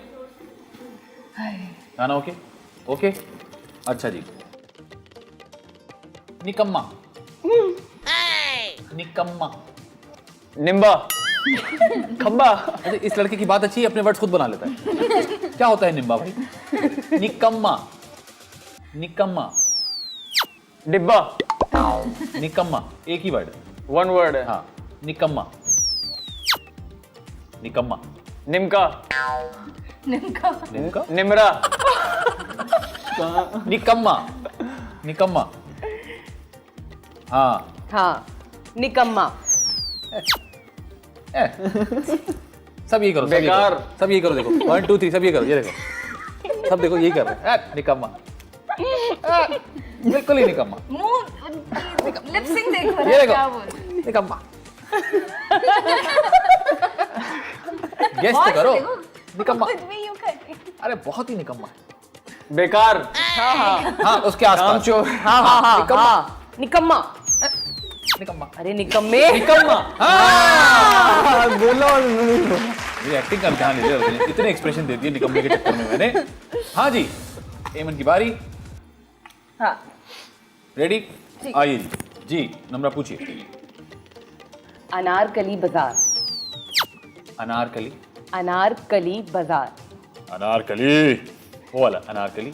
गाना ओके ओके अच्छा जी। निकम्मा निकम्मा। निम्बा खम्बा अच्छा इस लड़के की बात अच्छी है, अपने वर्ड्स खुद बना लेता है। क्या होता है निम्बा भाई? निकम्मा निकम्मा डिब्बा निकम्मा एक ही वर्ड है। 1 वर्ड है। हाँ निकम्मा निकम्मा निमका निमका निमरा निकम्मा निकम्मा हाँ हाँ निकम्मा। सब ये करो, सब ये बेकार। करो, सब ये करो, देखो 1 2 3 सब ये करो, ये देखो सब देखो यही कर रहे हैं। निकम्मा बिल्कुल ही निकम्मा। लिपसिंग देखो ये क्या देखो बोल निकम्मा। गेस तो करो निकम्मा। अरे बहुत ही निकम्मा है। बेकार हाँ उसके आसपास कामचोर हाँ निकम्मा। निकम्मा अरे निकम्मे। निकम्मा। बोलो ये एक्टिंग का ध्यान ले रहे हो, इतने एक्सप्रेशन दे दिए निकम्मे के चक्कर में मैंने। हाँ जी एमन की बारी। हाँ रेडी आइए जी जी नम्रा पूछिए। अनारकली बाजार। अनारकली। अनारकली बाजार। अनारकली वो वाला अनारकली।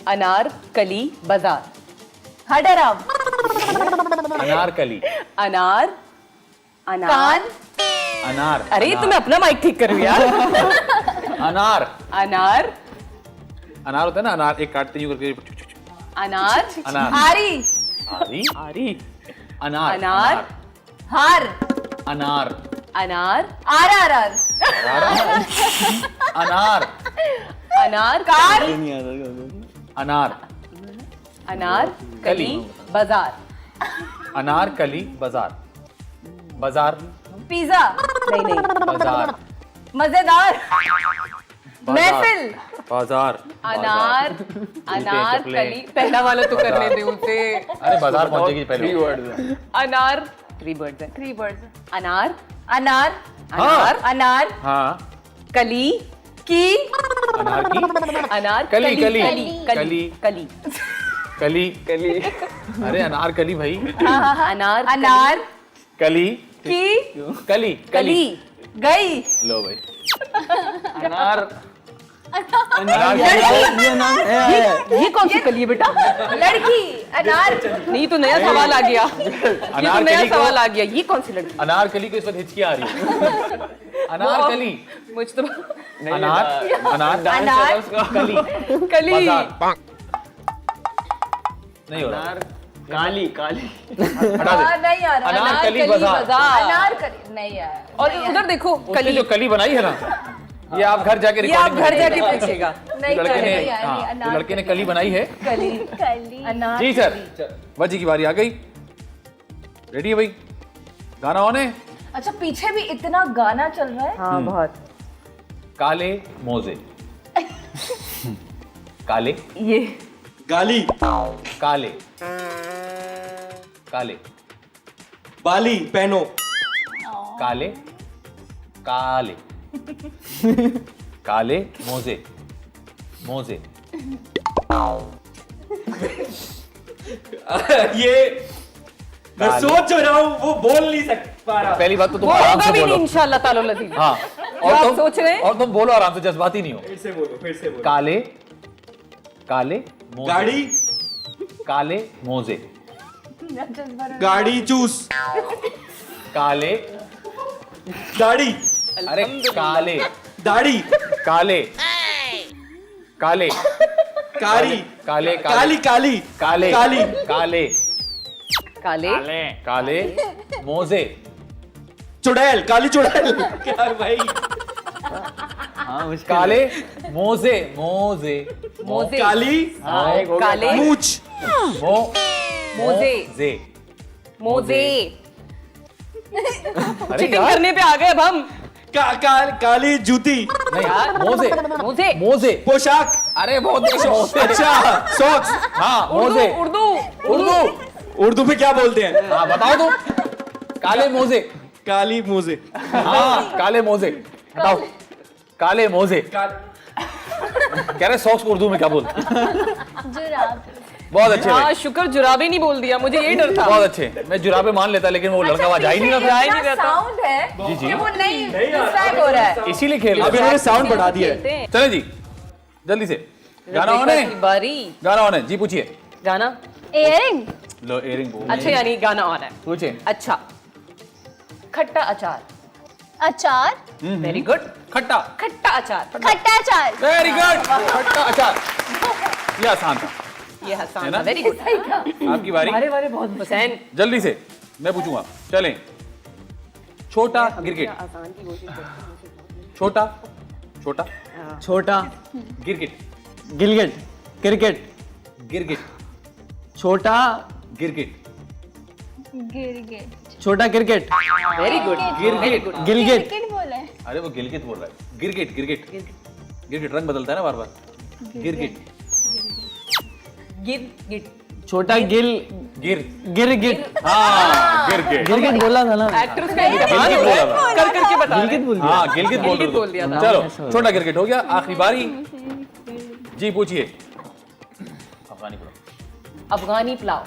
अनारकली बाजार। हटराम। अनारकली। अनार अनार कान। अनार। अरे तुम्हें अपना माइक ठीक करो यार। अनार। अनार अनार होता है ना, अनार एक काटते यूं करके। अनार अनार। आरी। आरी। आरी। अनार। अनार। हार। अनार। अनार आर आर आर। अनार। अनार कार। अनार। अनार कली। बाजार। अनारकली बाजार। बाजार। पिज्जा। नहीं नहीं बाजार। मजेदार। बाजार। महफिल। बाजार। अनार अनारकली पहला वाला तो करने दे उसे। अरे बाजार पहुंचेगी पहले। 3 वर्ड्स अनार 3 वर्ड्स है। 3 वर्ड्स। अनार अनार। अनार अनार। हाँ। कली की। अनार की। अनार कली, कली, कली कली। कली कली। अरे अनारकली भाई। अनार अनार। कली। की। कली। कली। गई। लो भाई। अनार। ये कौन सी कली है बेटा? लड़की। अनार। नहीं तो नया सवाल आ गया। ये तो नया अनारकली को- सवाल आ गया। ये कौन सी लड़की? अनारकली को इस वक्त हिचकी आ रही है। अनारकली। मुझ तो अनार। अनार। अनार। कली। कली बाजार। नहीं हो रहा। काली काली। हटा दे। नहीं आ रहा। अनारकली बाजार। अनारकली नहीं यार। और उधर देखो उसने कली। जो कली बनाई है ना, ये आप घर जाके ये आप recording में घर जाके देखिएगा। पूछेगा। नहीं लड़के ने नहीं यार, हाँ, नहीं, जो अनार लड़के ने कली बनाई है। कली। कली। अनार। जी सर, वजी की बारी आ गई। रेडी है भाई? गाना ऑन है? अच्छा पीछे भी इतना गाना चल रहा है। हाँ बहुत। काले मोजे। काले। ये गाली। काले। काले। बाली पहनो। काले। काले। काले मोजे। मोजे। ये मैं काले। सोच रहा हूँ, वो बोल नहीं पा रहा। पहली बात तो तुम वो आराम होगा से भी नहीं बोलो। इंशाल्लाह ताला लजीज। हाँ। जो आप सोच रहे हैं? और तुम बोलो आराम से, जज्बाती नहीं हो। फिर से बोलो, फिर से बोलो। काले। काले मोजे। गाड़ी। काले मोजे। गाड़ी चूस। काले। दाढ़ी। अरे काले। दाढ़ी। काले। काले। कारी। काले। काली काली काले। काली। काले। काले काले मोजे। चुड़ैल। काली चुड़ैल। क्या भाई? काले मोजे। मोजे। मोजे। काली काले मूछ। मो मोजे। जे। मोजे। अरे चीटिंग यार, करने पे आ गए अब हम। काली जूती। नहीं मोजे। मोजे। मोजे। पोशाक। अरे मोजे। अच्छा सॉक्स। हाँ मोजे। उर्दू उर्दू। उर्दू में क्या बोलते हैं? हाँ बताओ तुम। काले मोजे। काली मोजे। हाँ काले मोजे। बताओ। काले मोजे। कह रहे सॉक्स को उर्दू में क्या बोलते? जुराब। बहुत अच्छे हाँ भाई, शुक्र जुराबे नहीं बोल दिया, मुझे ये डर था। बहुत अच्छे। मैं जुराबे मान लेता, लेकिन वो लड़का वहां जा ही नहीं रहा जा ही नहीं रहता। साउंड है जी, जी। कि वो नहीं डिस्ट्रैक्ट हो रहा है। था, इसीलिए खेल अब रहे इन्होंने साउंड बढ़ा दिया है। खेलते हैं। चले जी जल्दी से। गाना ऑन है? बारी गाना ऑन है जी, पूछिए। गाना। इयरिंग। लो एयरिंग बोल। अच्छा यानी गाना ऑन है। पूछे। अच्छा। खट्टा अचार। अचार। Very good. खट्टा। खट्टा अचार। खट्टा अचार। Very good. खट्टा अचार। ये आसान था। ये है हसान ना? था। Very good. आपकी बारी। बारे बहुत हुसैन। जल्दी से मैं पूछूंगा। चलें। छोटा गिरगिट। आसान की कोशिश करते छोटा। छोटा छोटा गिरगिट। गिलगिट क्रिकेट गिरगिट। छोटा गिरगिट। गिरगिट। छोटा क्रिकेट हैं। Very good. गिरगिट। गिलगिट गिरगिट बोला है। अरे वो गिलगित बोल रहा है। गिरगिट। गिरगिट। गिरगिट रंग बदलता है ना बार बार। गिरगिट। गिर गिट। छोटा गिल गिर। गिरगिट हाँ गिरगिट। गिलगिट बोला था ना एक्ट्रेस का ही जवान गिलगित हो बोला रहा है। कर करके बता रहे गिलगिट हैं। बोल दिया हाँ गिलगित बोल गिलगित बोल दिया था। चलो छोटा गिरगिट हो गया। आखिरी बारी जी, पूछिए। अफगानी पुलाव। अफगानी पुलाव।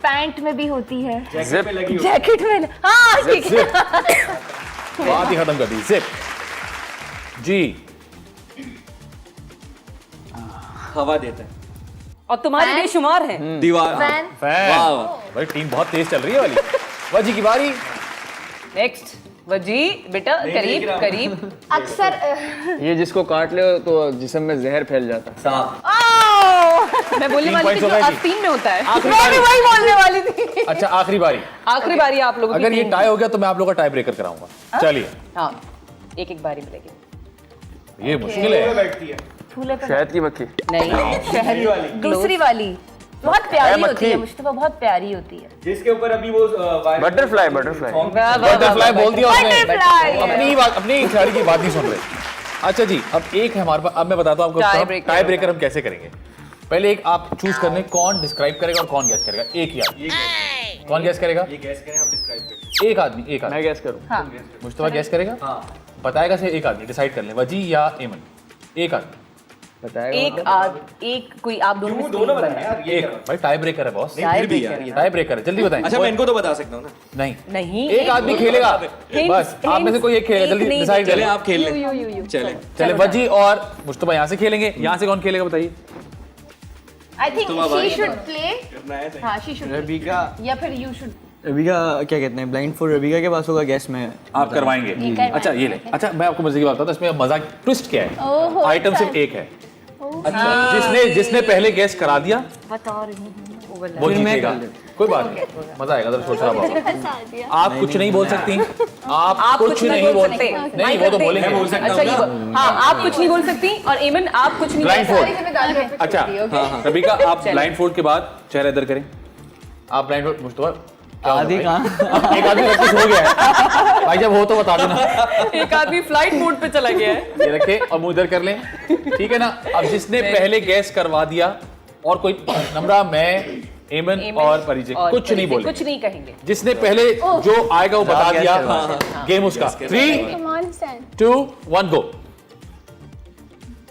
पैंट में भी होती है, जिप जैकेट में, हाँ ठीक है। बात ही खत्म कर दी। जिप जी। हवा देता है। और तुम्हारे बेशुमार हैं। दीवार। Fan fan. वाह। भाई टीम बहुत तेज चल रही है वाली। वजी की बारी। नेक्स्ट वजी बेटा, करीब करीब। अक्सर ये जिसको काट ले तो जिस्म में जहर फैल जाता है। मैं बोलने 3 वाली points थी हो जो गए जी। आस्तीन में होता है। आखिरी मैं भी बारी। वही बोलने वाली थी। अच्छा आखिरी बारी। आखिरी बारी आप लोगों की अगर ये तीन। टाई हो गया तो मैं आप लोगों का टाई ब्रेकर कराऊंगा। चलिए हाँ, एक एक बारी मिलेगी। ये मुश्किल है। फूले पे शहद की मक्खी। नहीं, शहरी वाली। दूसरी वाली बहुत प्यारी मक्खी। होती है, मुश्तफा बहुत प्यारी होती है। जिसके ऊपर अभी वो बटरफ्लाई बटरफ्लाई बोल दिया उसने। Butterfly। अपनी बात, अपनी खिलाड़ी की बात नहीं सुन रहे। अच्छा जी, अब एक है हमारे पास। अब मैं बताता हूँ Tie आपको breaker टाई ब्रेकर हम कैसे करेंगे। पहले एक आप चूज करने कौन डिस्क्राइब करेगा और कौन गैस करेगा। एक ही आदमी। कौन गैस करेगा? ये गैस करें, हम डिस्क्राइब करें। एक आदमी। एक मैं आदमी गैस करूँ। हाँ मुस्तफा गैस करेगा। बताएगा से एक आदमी डिसाइड कर ले, वजी या एमन। एक आदमी। बताएगा एक कोई आप दोनों में से दोनों एक बताएं यार, ये एक भाई टाई ब्रेकर है बॉस। फिर भी यार। टाई ब्रेकर है, जल्दी बताएं। अच्छा मैं इनको तो बता सकता हूँ ना। नहीं नहीं, एक आदमी खेलेगा बस। आप में से कोई एक खेलेगा, जल्दी नहीं डिसाइड चले करें। आप खेल लें। चले। चले वजी और मुस्तफा यहाँ से खेलेंगे। यहाँ से कौन खेलेगा बताइए। आई थिंक तो शी शुड प्ले। हाँ शी शुड, रबीका या फिर यू शुड। रबीका क्या कहते हैं, ब्लाइंड फॉर रबीका के पास होगा गैस में। आप करवाएंगे। अच्छा ये ले। अच्छा मैं आपको मजे की बात बताता हूँ, इसमें मजाक ट्विस्ट क्या है। ओहो, आइटम सिर्फ एक है। अच्छा जिसने पहले गैस करा दिया बता रही हूँ। वो जीतेगा। कोई बात नहीं, मजा आएगा। जरा सोच रहा हूँ। फंसा दिया। आप कुछ नहीं बोल सकती। आप कुछ नहीं बोल बोल सकते। नहीं, वो तो बोलेंगे। मैं बोल सकता अच्छा हूँ ये ना। हाँ, आप कुछ नहीं बोल सकती और एमन आप कुछ नहीं ब्लाइंड बोल फोल्ड। जिम्मेदारी अच्छा रबीका आप ब्लाइंड फोल्ड के बाद चेहरा इधर करें। आप ब्लाइंड फोल्ड। मुस्तफा क्या आधी होगा कहाँ? भाई? एक आदमी सब कुछ हो गया है भाई, जब हो तो बता देना। सकते। एक आदमी फ्लाइट मोड पे चला गया है। ये रखे और मुंह इधर कर लें, ठीक है ना। अब जिसने पहले गैस करवा दिया और कोई नम्रा, मैं, एमन और परिचय कुछ नहीं बोले। कुछ नहीं कहेंगे। जिसने पहले जो आएगा वो बता दिया। गेम उसका। 3 Come on, Stan. 2 1 go.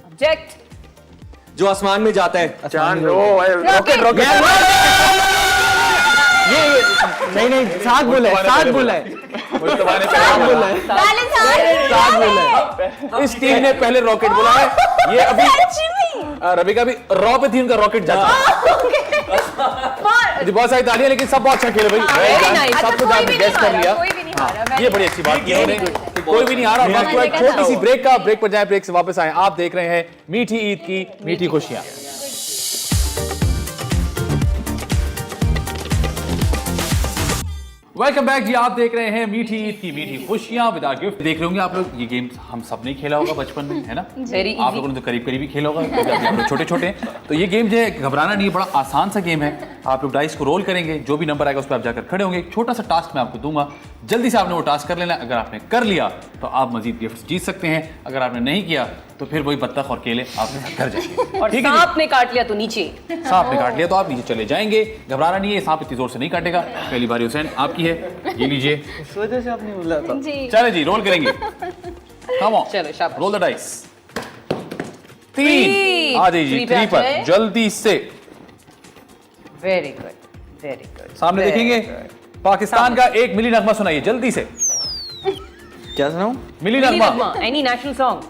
Object. जो आसमान में जाता है। चांद रॉकेट ये नहीं साथ बोला है, साथ बोला है, मुस्तफा ने पहले बोला है। साथ बोला है। इस टीम ने पहले रॉकेट बोला है। ये अभी रबीका भी रॉ पे थी, उनका रॉकेट जाता जी। बहुत सारी तालियां, लेकिन सब बहुत अच्छा खेले भाई। very nice। सब कुछ आपने गैस कर लिया। कोई भी नहीं हारा। ये बड़ी अच्छी बात की उन्होंने कि कोई भी नहीं आ रहा। आपको एक छोटी सी ब्रेक का ब्रेक पर जाए, ब्रेक से वापस आए। आप देख रहे हैं मीठी ईद की मीठी खुशियां। वेलकम बैक जी। आप देख रहे हैं मीठी ईद की मीठी खुशियां विद गिफ्ट। देख रहे होंगे आप लोग, ये गेम हम सब ने खेला होगा बचपन में, है ना। Very आप लोगों ने तो करीब करीब ही खेला होगा क्योंकि आप लोग छोटे छोटे हैं। तो ये गेम जो है घबराना नहीं है, बड़ा आसान सा गेम है। आप लोग डाइस को रोल करेंगे, जो भी नंबर आएगा उस पर आप जाकर खड़े होंगे। एक छोटा सा टास्क मैं आपको दूंगा, जल्दी से आपने वो टास्क कर लेना। अगर आपने कर लिया तो आप मजीद गिफ्ट जीत सकते हैं। अगर आपने नहीं किया तो फिर वही बत्तख और केले आपके साथ घर जाएंगे। और ठीक है जी? सांप ने काट लिया तो नीचे। सांप ने काट लिया तो आप नीचे चले जाएंगे। घबराना नहीं है, सांप इतनी जोर से नहीं काटेगा। पहली बारी हुसैन आपकी है, ये लीजिए। इस वजह से आपने बोला था। जी। चले जी, रोल करेंगे। कम ऑन, चलो, शाबाश। Role the dice. 3 आ जाइए जी, 3 पे 3 आ पर जाए। जल्दी से। Very good, very good. सामने देखेंगे पाकिस्तान का एक मिली नगमा सुनाइए जल्दी से। क्या सुनाऊं? मिली नगमा। Any national song.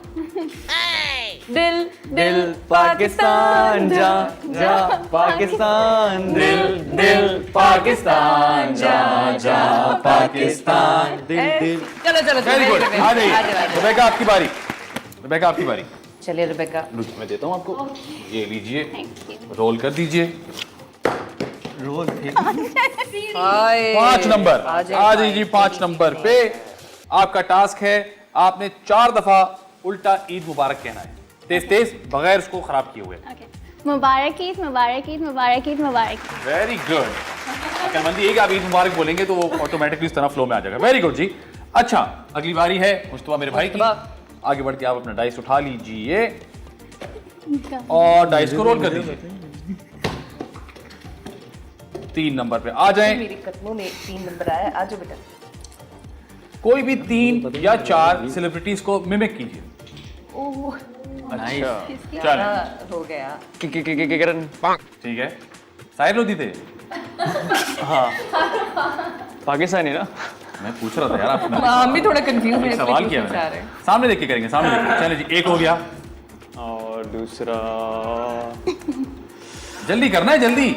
दिल दिल पाकिस्तान जा जा पाकिस्तान, दिल दिल पाकिस्तान जा जा पाकिस्तान, दिल दिल। चलो चलो वेरी गुड, आ जाइए। रुबैका आपकी बारी। रुबैका आपकी बारी। चलिए रुबैका। मैं देता हूँ आपको, ये लीजिए, रोल कर दीजिए। रोल थे। 5 नंबर आ जाइए जी। 5 नंबर पे आपका टास्क है, आपने 4 दफा उल्टा ईद मुबारक कहना है, तेज तेज, बगैर उसको खराब किए हुए। Okay. मुबारक ईद, मुबारक ईद, मुबारक ईद, मुबारक ईद। Very good. अकलमंदी एक आप ईद मुबारक बोलेंगे तो वो ऑटोमेटिकली इस तरह फ्लो में आ जाएगा। वेरी गुड जी। अच्छा अगली बारी है मुस्तफा मेरे भाई की। आगे बढ़ के आप अपना डाइस उठा लीजिए और डाइस को रोल कर दीजिए। 3 नंबर पे आ जाएं। मेरे कदमों में 3 नंबर आया। आ जाओ बेटा। कोई भी 3 या 4 सेलिब्रिटीज को मिमिक कीजिए। ओह, अच्छा चल हो गया। किरण ठीक है। साहिर लोधी थे। पाकिस्तानी ना? मैं पूछ रहा था यार आपसे। हम भी थोड़ा कंफ्यूज हैं, सवाल किया पूछना चाह रहे मैंने। हैं। सामने देख के करेंगे, सामने देख के। चलो जी, एक हो गया। और दूसरा जल्दी करना है, जल्दी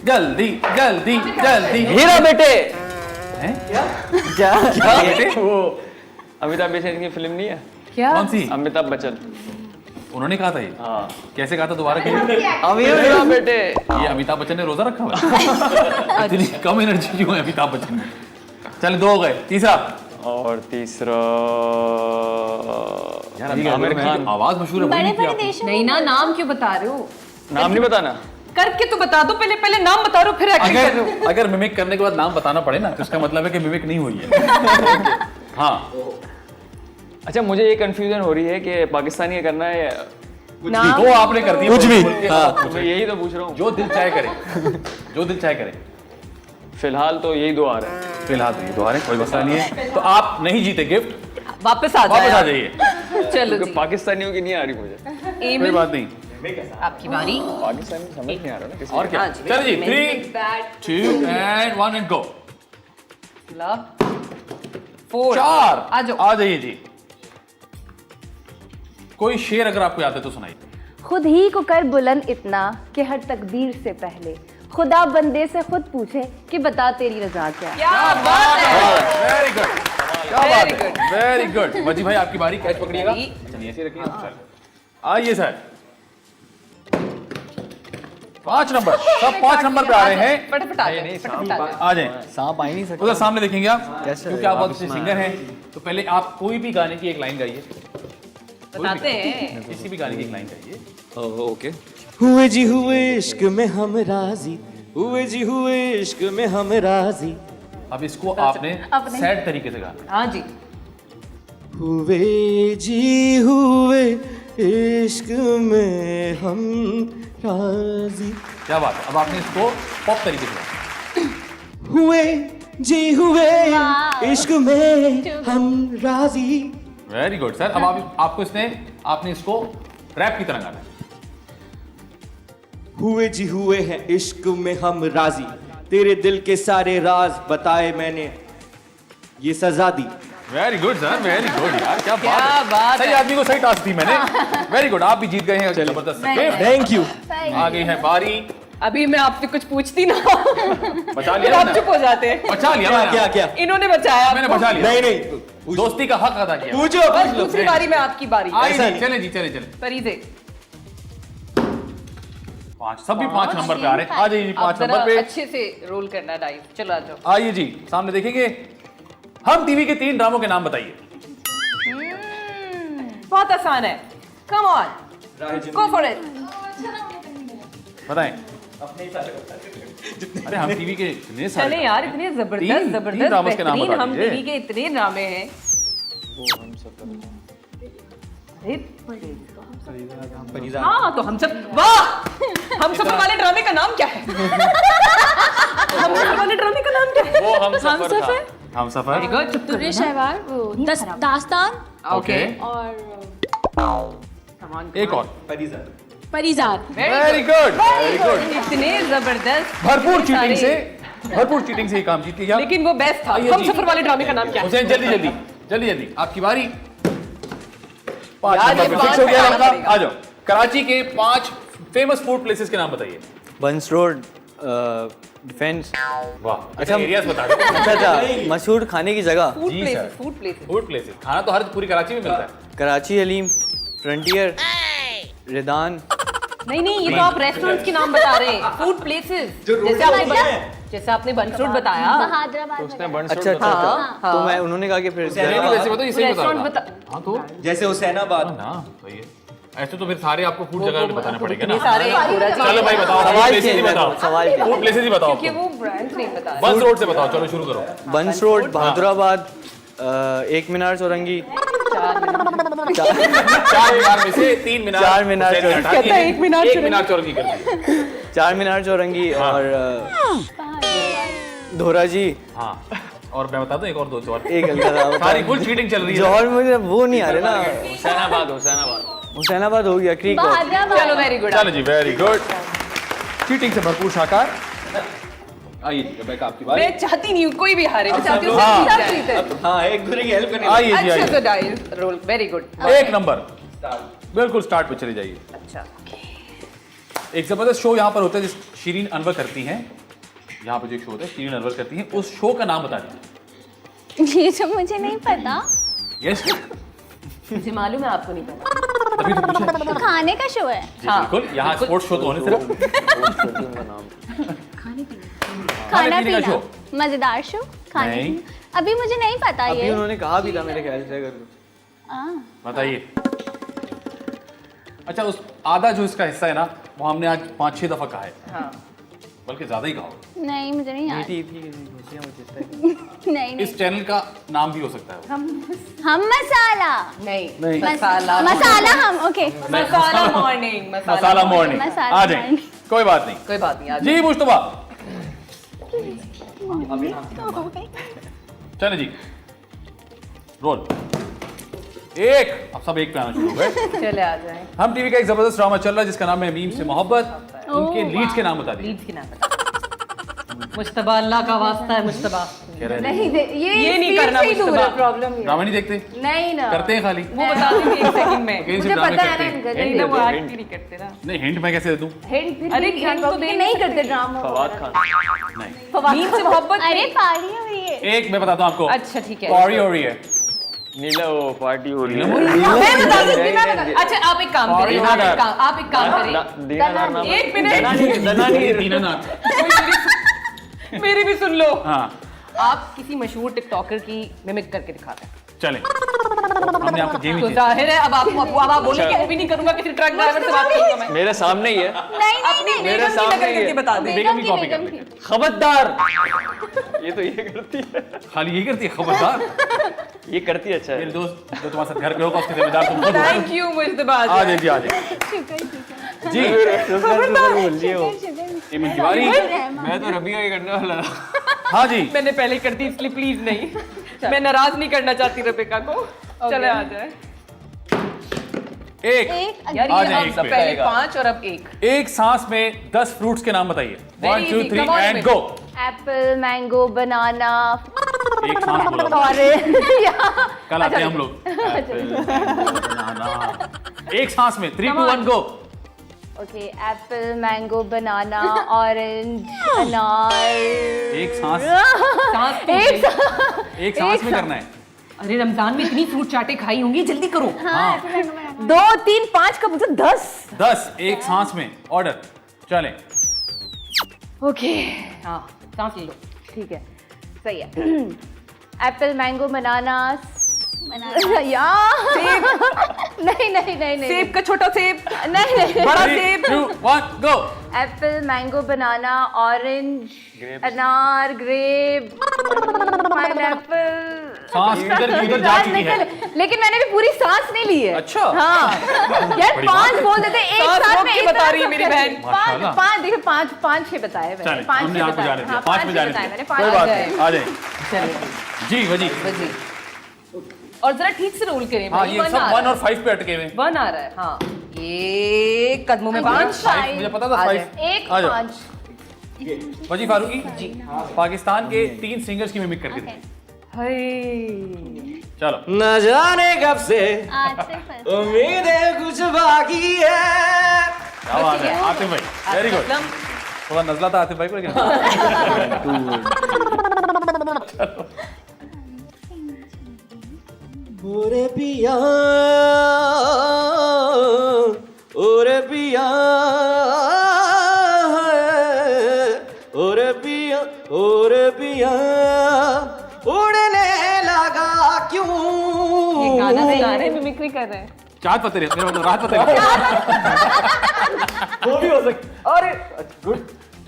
जल्दी जल्दी जल्दी। हीरा बेटे। हैं? क्या बेटे? वो अमिताभ बच्चन की फिल्म नहीं है? क्या? कौन सी? अमिताभ बच्चन। उन्होंने कहा था ये? हाँ। कैसे कहा था दोबारा कहिए? हीरा बेटे। ये अमिताभ बच्चन ने रोजा रखा हुआ है? इतनी कम एनर्जी क्यों है अमिताभ बच्चन में? चल, 2 हो गए। तीसरा? और तीसरा यार आमिर खान आवाज मशहूर है, वो बड़े नहीं बड़े किया आपने। देशों नहीं ना, नाम क्यों बता रहे हो? नाम नहीं बताना। करके तो बता दो, पहले पहले नाम बता रहे हो, फिर एक्टिंग कर रहे हो। अगर मिमिक करने के बाद नाम बताना पड़े ना, तो इसका मतलब है कि मिमिक नहीं हुई है। हाँ, अच्छा, मुझे ये कंफ्यूजन हो रही है कि पाकिस्तानी का करना है नाम तो आपने कर दिया कुछ भी। हाँ, तो मैं यही तो पूछ रहा हूँ। जो दिल चाहे करे, जो दिल चाहे करे। फिलहाल तो यही 2 आ रहे हैं। फिलहाल तो ये 2 हारे, कोई मसला नहीं है। तो आप नहीं जीते गिफ्ट, वापस आ वापस आ जाए। जाइए। चलो क्योंकि जी, पाकिस्तानियों की नहीं आ रही मुझे। कोई एमिन, बात नहीं। आपकी बारी। पाकिस्तानी समझ नहीं आ रहा ना किसी और क्या? हाँ जी, चलो जी, मैं 3 2 एंड 1 एंड गो। 4 4 आ जाओ। आ जाइए जी। कोई शेर अगर आपको याद है तो सुनाइए। खुद ही को कर बुलंद इतना कि हर तकदीर से पहले खुदा बंदे से खुद पूछे कि बता तेरी रजा क्या है। क्या बात है। वेरी गुड, क्या बात Very है, good. Very good. मजी भाई आपकी बारी, कैच पकड़िएगा। जी। चलिए ऐसे रखिए। चल, आइए सर। 5 नंबर, सब 5 नंबर पे आ रहे हैं। फटाफट आ जाए, फटाफट आ जाए। आ जाए, सांप आ ही नहीं सकता। उधर सामने देखेंगे आप, कैसे क्योंकि आप बहुत अच्छे सिंगर हैं। तो पहले आप कोई भी गाने की एक लाइन गाइए, बताते हैं। किसी भी गाने की एक लाइन गाइए। ओके। हुए जी हुए इश्क में हम राजी, हुए जी हुए इश्क में हम राजी, अब इसको आपने सैड तरीके से गाना। हाँ जी, हुए जी हुए इश्क में हम राजी, क्या बात है। अब आपने इसको पॉप तरीके से गाना। हुए जी हुए इश्क में हम राजी। Very good sir. अब आपको आपने इसको रैप की तरह गाना है। हुए जी हुए हैं इश्क में हम राजी, तेरे दिल के सारे राज बताए मैंने, ये सजा दी। Very good sir, very good यार, क्या क्या बात बात है। सही आदमी को सही टास्क दी मैंने। वेरी गुड, आप भी जीत गए हैं जबरदस्त। Thank you. आ गई है बारी। अभी मैं आपसे कुछ पूछती ना, बचा फिर लिया आप मैंने। चुप हो जाते। बचा लिया मैंने। क्या क्या इन्होंने बचाया मैंने आपको। बचा लिया। नहीं नहीं, दोस्ती का हक अदा किया। पूछो बस पूछ लो। दूसरी बारी में आपकी बारी। आई जी, चले जी, चले चले। फरीदे, 5, सभी 5 नंबर पे आ रहे हैं। आ जाइए जी, 5 आप जरा नंबर पे। अच्छे से रोल करना डाइव। चलो आ जाओ। आइए जी, सामने देखेंगे। हम टीवी के 3 ड्रामों के नाम बताइए। बहुत आसान है, come on, go for it. बताएं। अरे हम टीवी के इतने सारे चले यार, इतने जबरदस्त तीन जबरदस्त ड्रामास के नाम बेहतरीन बता हम दीजिए। टीवी के इतने ड्रामे हैं। अरे, हाँ तो हम सब, वाह, हम सफर वाले ड्रामे का नाम क्या है? हम सफर वाले ड्रामे का नाम क्या है? वो हम सफर था। हम सफर। Very good, चुप दुर्रे शहवार, वो दास्तान ओके, और एक और। परिजात। Very good, very good. इतने जबरदस्त, भरपूर इतने चीटिंग सारे। से, भरपूर चीटिंग से ये काम जीत लिया। लेकिन वो बेस्ट था। आइए हम जी। सफर वाले ड्रामे का नाम क्या है? हुसैन जल्दी जल्दी जल्दी जल्दी, आपकी बारी। 5 यार, नंबर ये पे पाँच फिक्स हो गया बताना लड़का। पड़ेगा। आ जाओ। कराची के 5 फेमस फूड प्लेसेस के नाम बताइए। बंस रोड, डिफेंस। वाह, अच्छा एरियाज बता दो। अच्छा, मशहूर खाने की जगह फूड जी, places, sir. Food places. Food places, खाना तो हर पूरी कराची में मिलता है। कराची, हलीम, फ्रंटियर, रिदान। नहीं नहीं, ये तो आप रेस्टोरेंट्स के नाम बता रहे हैं। फूड प्लेसेस, जैसे आपने बंस रोड बताया। बहादुराबाद उसने बंस अच्छा अच्छा हाँ, अच्छा। तो मैं उन्होंने कहा कि फिर नहीं, वैसे बताओ, ये सही रेस्टोरेंट बता। बता, हाँ तो जैसे हुसैनाबाद। ना सही है। ऐसे तो फिर सारे आपको फूड जगह बताने पड़ेंगे ना। इतने सारे पूरा चलो भाई बताओ, फूड सवाल प्लेसेस ही चेंज बताओ। सवाल फूड प्लेसेस ही बताओ। क्योंकि वो ब्रांड नहीं बता रहे। बंस रोड से बताओ, चलो शुरू करो। बंस रोड, बहादुराबाद, एक मीनार चौरंगी, 4 मीनार में से 3 मीनार। 4 मीनार हुसैन ने हटा कहता दिए। है 1 मीनार एक चौरंगी। मीनार चौरंगी कर दी। 4 मीनार चौरंगी और धोरा जी। हाँ, और मैं बता दूं एक और 2 और। एक गलत सारी फुल चीटिंग चल रही है। जौहर मुझे वो नहीं आ रहे ना। हुसैनाबाद, हुसैनाबाद। हुसैनाबाद हो गया, क्रीक हो। बहादुराबाद। चलो वेरी गुड। चलो जी, वेरी गुड। चीटिंग से भरपूर शाकार। आइए रेबेका आपकी बारी। मैं चाहती नहीं हूँ कोई भी हारे, मैं चाहती हूँ हाँ। सब जीते। हाँ एक दूसरे की हेल्प करनी आइए जी अच्छा आइए। तो डाइस रोल, वेरी गुड। एक नंबर बिल्कुल स्टार्ट पे चले जाइए। अच्छा एक जबरदस्त शो यहाँ पर होता है जिस शीरीन अनवर करती हैं। यहाँ पर जो एक शो होता है शीरीन अनवर करती हैं, उस शो का नाम बता दीजिए। ये तो मुझे नहीं पता। यस मुझे मालूम है, आपको नहीं पता। तभी तो पूछा। तो खाने का शो है। जी बिल्कुल, यहाँ स्पोर्ट्स शो तो होने सिर्फ खाना पीने का पीना शो। मजेदार शो। खाने नहीं। पीना। अभी मुझे नहीं पता अभी ये। उन्होंने कहा भी था मेरे ख्याल से, अगर हाँ। बताइए। अच्छा उस आधा जो इसका हिस्सा है ना, वो हमने आज 5-6 दफा कहा है, हाँ बल्कि ज्यादा ही कहा होगा। नहीं मुझे नहीं याद। मीठी ईद की खुशियाँ मुझे इस तरह नहीं नहीं। इस चैनल का नाम भी हो सकता है। हम मसाला। नहीं, नहीं। मसाला मसाला हम ओके। मसाला मॉर्निंग, मसाला मॉर्निंग। मसाला आ जाए, morning। कोई बात नहीं। कोई बात नहीं, आज जी मुश्तबा, चले जी रोल। एक, अब सब एक पे आना शुरू हो गए। चले आ जाए। हम टीवी का एक जबरदस्त ड्रामा चल रहा है जिसका नाम है मीम से मोहब्बत। उनके लीड्स के नाम बता दीजिए। लीड्स की नाम बता। मुश्तबा, अल्लाह का वास्ता है मुश्तबा। कह रहे हैं नहीं दे, ये नहीं करना मुश्तबा। प्रॉब्लम ये ड्रामा नहीं देखते, नहीं ना, करते हैं खाली। वो बता देंगे एक सेकंड में। कहीं से मुझे ड्रामे पता है करते ना हैं। इनका, नहीं ना, वो एक्ट ही नहीं करते ना। नहीं हिंट मैं कैसे दे दूं? हिंट फिर अरे भी हिंट तो दे नहीं करते ड्रामा। फवाद खान। नहीं, मीम से मोहब्बत अरे नहीं। पार्टी हो रही है। एक मैं बताता हूँ आपको। अच्छा ठीक है। पॉरी हो रही है। नीला वो पार्टी हो रही है। मैं बता दूंगी, मैं बता। अच्छा आप एक काम करिए, आप एक काम करिए। दीनानार नाम। एक मिनट। दनानी दीनानाथ। मेरी भी सुन लो। हाँ आप किसी मशहूर टिकटॉकर की मिमिक करके दिखाते हैं। चले, हमने आपको गेम ही तो चेंज जाहिर है अब आप बोलेंगे वो भी नहीं करूंगा, किसी ट्रक ड्राइवर से बात करूंगा मैं। मेरे सामने ही है। नहीं नहीं नहीं। मेरे बेगम की सामने नकल ही है। करके बता दे। बेगम की बेगम कॉपी बेगम कर की। खबरदार। ये तो ये करती है। खाली यही करती है खबरदार। ये करती है। अच्छा मेरे है। दोस्त जो तुम्हारे साथ घर पे होगा उसके जिम्मेदार तुम खुद हो। Thank you Mushtaba. आ जाए जी आ जाए जी। इमन की बारी। मैं तो रबिया ही करने वाला था। हाँ जी मैंने पहले कर दी इसलिए प्लीज नहीं। मैं नाराज नहीं करना चाहती रबिका को। चले आ जाए। एक यार आ ये जाए हम एक सब पे। पहले 5 और अब 1। एक सांस में 10 फ्रूट्स के नाम बताइए। 1 2 easy, 3 come on, and Amit. Go. Apple, mango, banana एक सांस बोला था। और कल आते हैं हम लोग। बनाना। एक सांस में 3 2 1 गो। ओके, एप्पल, मैंगो, बनाना, ऑरेंज, अनार। एक सांस, सांस तो ले। एक सांस में करना है। अरे रमजान में इतनी फ्रूट चाटे खाई होंगी, जल्दी करो। हाँ 2 3 5 का पूछो 10। 10 एक सांस में। ऑर्डर चले। ओके हाँ सांस ले लो। ठीक है, सही है। एप्पल, मैंगो, बनाना, यार नहीं नहीं नहीं नहीं सेब का छोटा सेब, नहीं नहीं बड़ा 3 सेब। 2 1 गो। एप्पल, मैंगो, बनाना, ऑरेंज, अनार, ग्रेप, पाइनएप्पल। सांस इधर की उधर जा चुकी है। लेकिन मैंने भी पूरी सांस नहीं ली है। अच्छा। हाँ यार बड़ी 5 बात बोल देते एक सांस साथ रोक में के एक बता तरह रही है से मेरी कैसे? बहन। माशाल्लाह। 5 देखो 5 6 बताए मैंने। चले 5 हमने आपको जाने दिया। 5 में जाने बताए दिया। मैंने। कोई 5 बात बताए। नहीं, आ जाए चलिए जी वजी। बजी। और जरा ठीक से रोल करें हाँ भाई, ये वन सब आ 1 रहा और 5 पे अटके हुए हैं। है। 1 आ रहा है। हाँ ये कदमों में 5। 5 मुझे पता था आ 5। जाए। 1 आ जाओ 5। वजी फारूकी जी। पाकिस्तान के 3 सिंगर्स की मिमिक करके थे। चलो न जाने कब से आतिफ। उम्मीदें कुछ बाकी है। क्या बात है आतिफ भाई, वेरी गुड। मतलब थोड़ा नजला था आतिफ भाई को लेकिन ओरे पिया ओरे पिया ओरे पिया ओरे पिया उड़ने लगा क्यों। ये गाना नहीं गा रहे, मिमिक्री कर रहे हैं। चाँद पत्ते मेरा मतलब रात पत्ते। वो भी हो सकता। अरे गुड।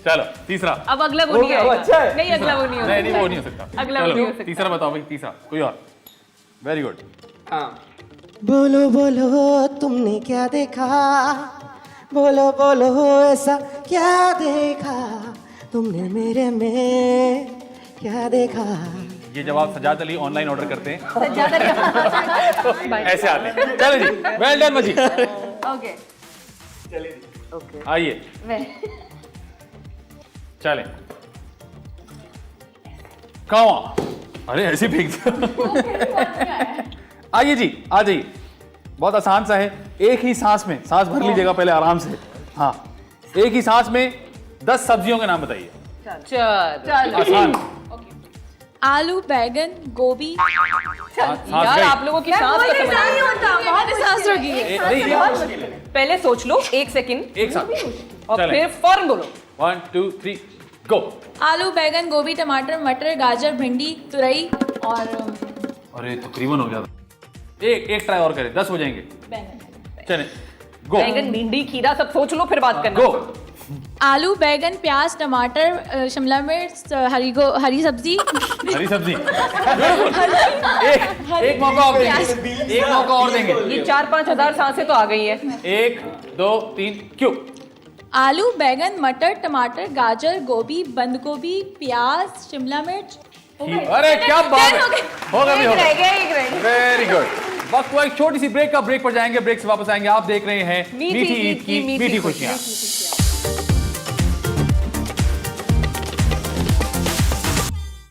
चलो तीसरा। अब अगला वो हो नहीं गया, वो आएगा। अच्छा है। नहीं अगला वो नहीं हो नहीं नहीं सकता। वो नहीं हो सकता। अगला वो नहीं हो चलो सकता। तीसरा बताओ भाई, तीसरा कोई और। Very good. बोलो बोलो तुमने क्या देखा, बोलो बोलो ऐसा क्या देखा तुमने मेरे में, क्या देखा। ये जवाब सजाद अली ऑनलाइन ऑर्डर करते हैं। ऐसे आते हैं। चलो जी वेल डन मजी। ओके आइए चले कौवा, अरे ऐसे फेंक दिया। आइए जी, आ जाइए, बहुत आसान सा है। एक ही सांस में, सांस भर लीजिएगा पहले आराम से। हाँ, एक ही सांस में 10 सब्जियों के नाम बताइए। चल आसान। आलू, बैगन, गोभी। सांस यार गई। आप लोगों की सांस का समझ नहीं होता। बहुत सांस होगी। नहीं, पहले सोच लो 1 सेकंड एक साथ और चलें। फिर फौरन बोलो। 1 2 3 गो। आलू, बैगन, गोभी, टमाटर, मटर, गाजर, भिंडी, तुरई और अरे तकरीबन हो गया। एक ट्राई और करें, 10 हो जाएंगे। बैंगन। चले गो बैंगन, भिंडी, खीरा सब सोच लो फिर बात करना। गो। आलू, बैगन, प्याज, टमाटर, शिमला मिर्च, हरी सब्जी। हरी सब्जी। एक मौका और देंगे, एक मौका और देंगे। ये 4-5 हजार सांसें तो आ गई है। 1 2 3 क्यों? आलू, बैगन, मटर, टमाटर, गाजर, गोभी, बंद गोभी, प्याज, शिमला मिर्च। अरे क्या बात है, हो गया भी हो रह गया। गया, एक रह गया। Very good. वक्त हुआ एक छोटी सी ब्रेक का, ब्रेक पर जाएंगे, ब्रेक से वापस आएंगे। आप देख रहे हैं मीठी ईद की मीठी खुशियां।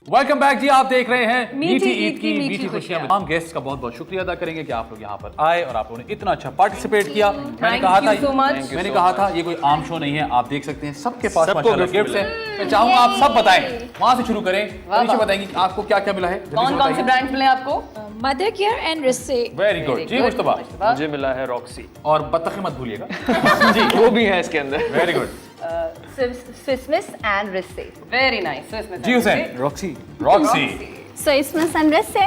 वेलकम बैक जी, आप देख रहे हैं मीठी ईद की मीठी खुशियां। तमाम गेस्ट का बहुत बहुत शुक्रिया अदा करेंगे कि आप लोग यहाँ पर आए और आप लोगों ने इतना अच्छा पार्टिसिपेट किया। मैंने कहा था, you so much. मैंने कहा था ये कोई आम शो नहीं है, आप देख सकते हैं सबके पास माशाल्लाह गिफ्ट्स हैं। मैं चाहूंगा आप सब बताएं, वहां से शुरू करें। नीचे बताएंगे कि आपको क्या क्या मिला है। कौन कौन से ब्रांड्स मिले आपको? मदर केयर एंड रिस्से। वेरी गुड जी मुस्तफा। मुझे मिला है रॉक्सी, और बत्तखे मत भूलिएगा। जी वो भी है इसके अंदर। वेरी गुड स्विसमिस एंड रिस्से। Very nice. जी Hussain. Roxy. Roxy. Swiss Miss and रिस्से।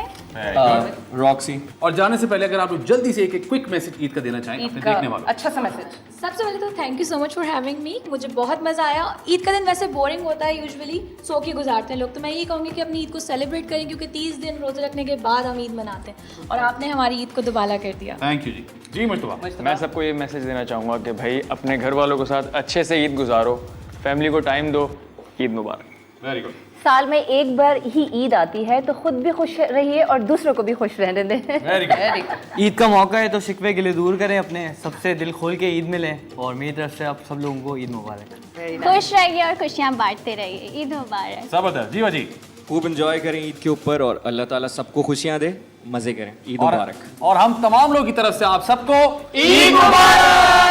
रॉक्सी। और जाने से पहले अगर आप लोग जल्दी से एक क्विक मैसेज ईद का देना चाहें अपने देखने वालों। अच्छा सा मैसेज। सबसे पहले तो thank you so much for having me. मुझे बहुत मज़ा आया। ईद का दिन वैसे बोरिंग होता है यूजुअली, सो के गुजारते हैं लोग, तो मैं ये कहूँगी कि अपनी ईद को सेलिब्रेट करें, क्योंकि 30 दिन रोज़े रखने के बाद हम ईद मनाते हैं और आपने हमारी ईद को दुबाला कर दिया। थैंक यू जी। जी मुस्तफा। मैं सबको ये मैसेज देना चाहूँगा कि भाई अपने घर वालों के साथ अच्छे से ईद गुजारो, फैमिली को टाइम दो। ईद मुबारक। Very good. साल में एक बार ही ईद आती है, तो खुद भी खुश रहिए और दूसरों को भी खुश रहने दें। Very good. ईद का मौका है तो शिकवे गिले दूर करें, अपने सबसे दिल खोल के ईद मिलें, और मेरी तरफ से आप सब लोगों को ईद मुबारक। खुश रहिए और खुशियाँ बांटते रहिए। ईद मुबारक। सबद जी वजी। खूब एंजॉय करें ईद के ऊपर, और अल्लाह ताला सबको खुशियां दे, मजे करें। ईद मुबारक। और हम तमाम लोगों की तरफ से आप सबको ईद मुबारक।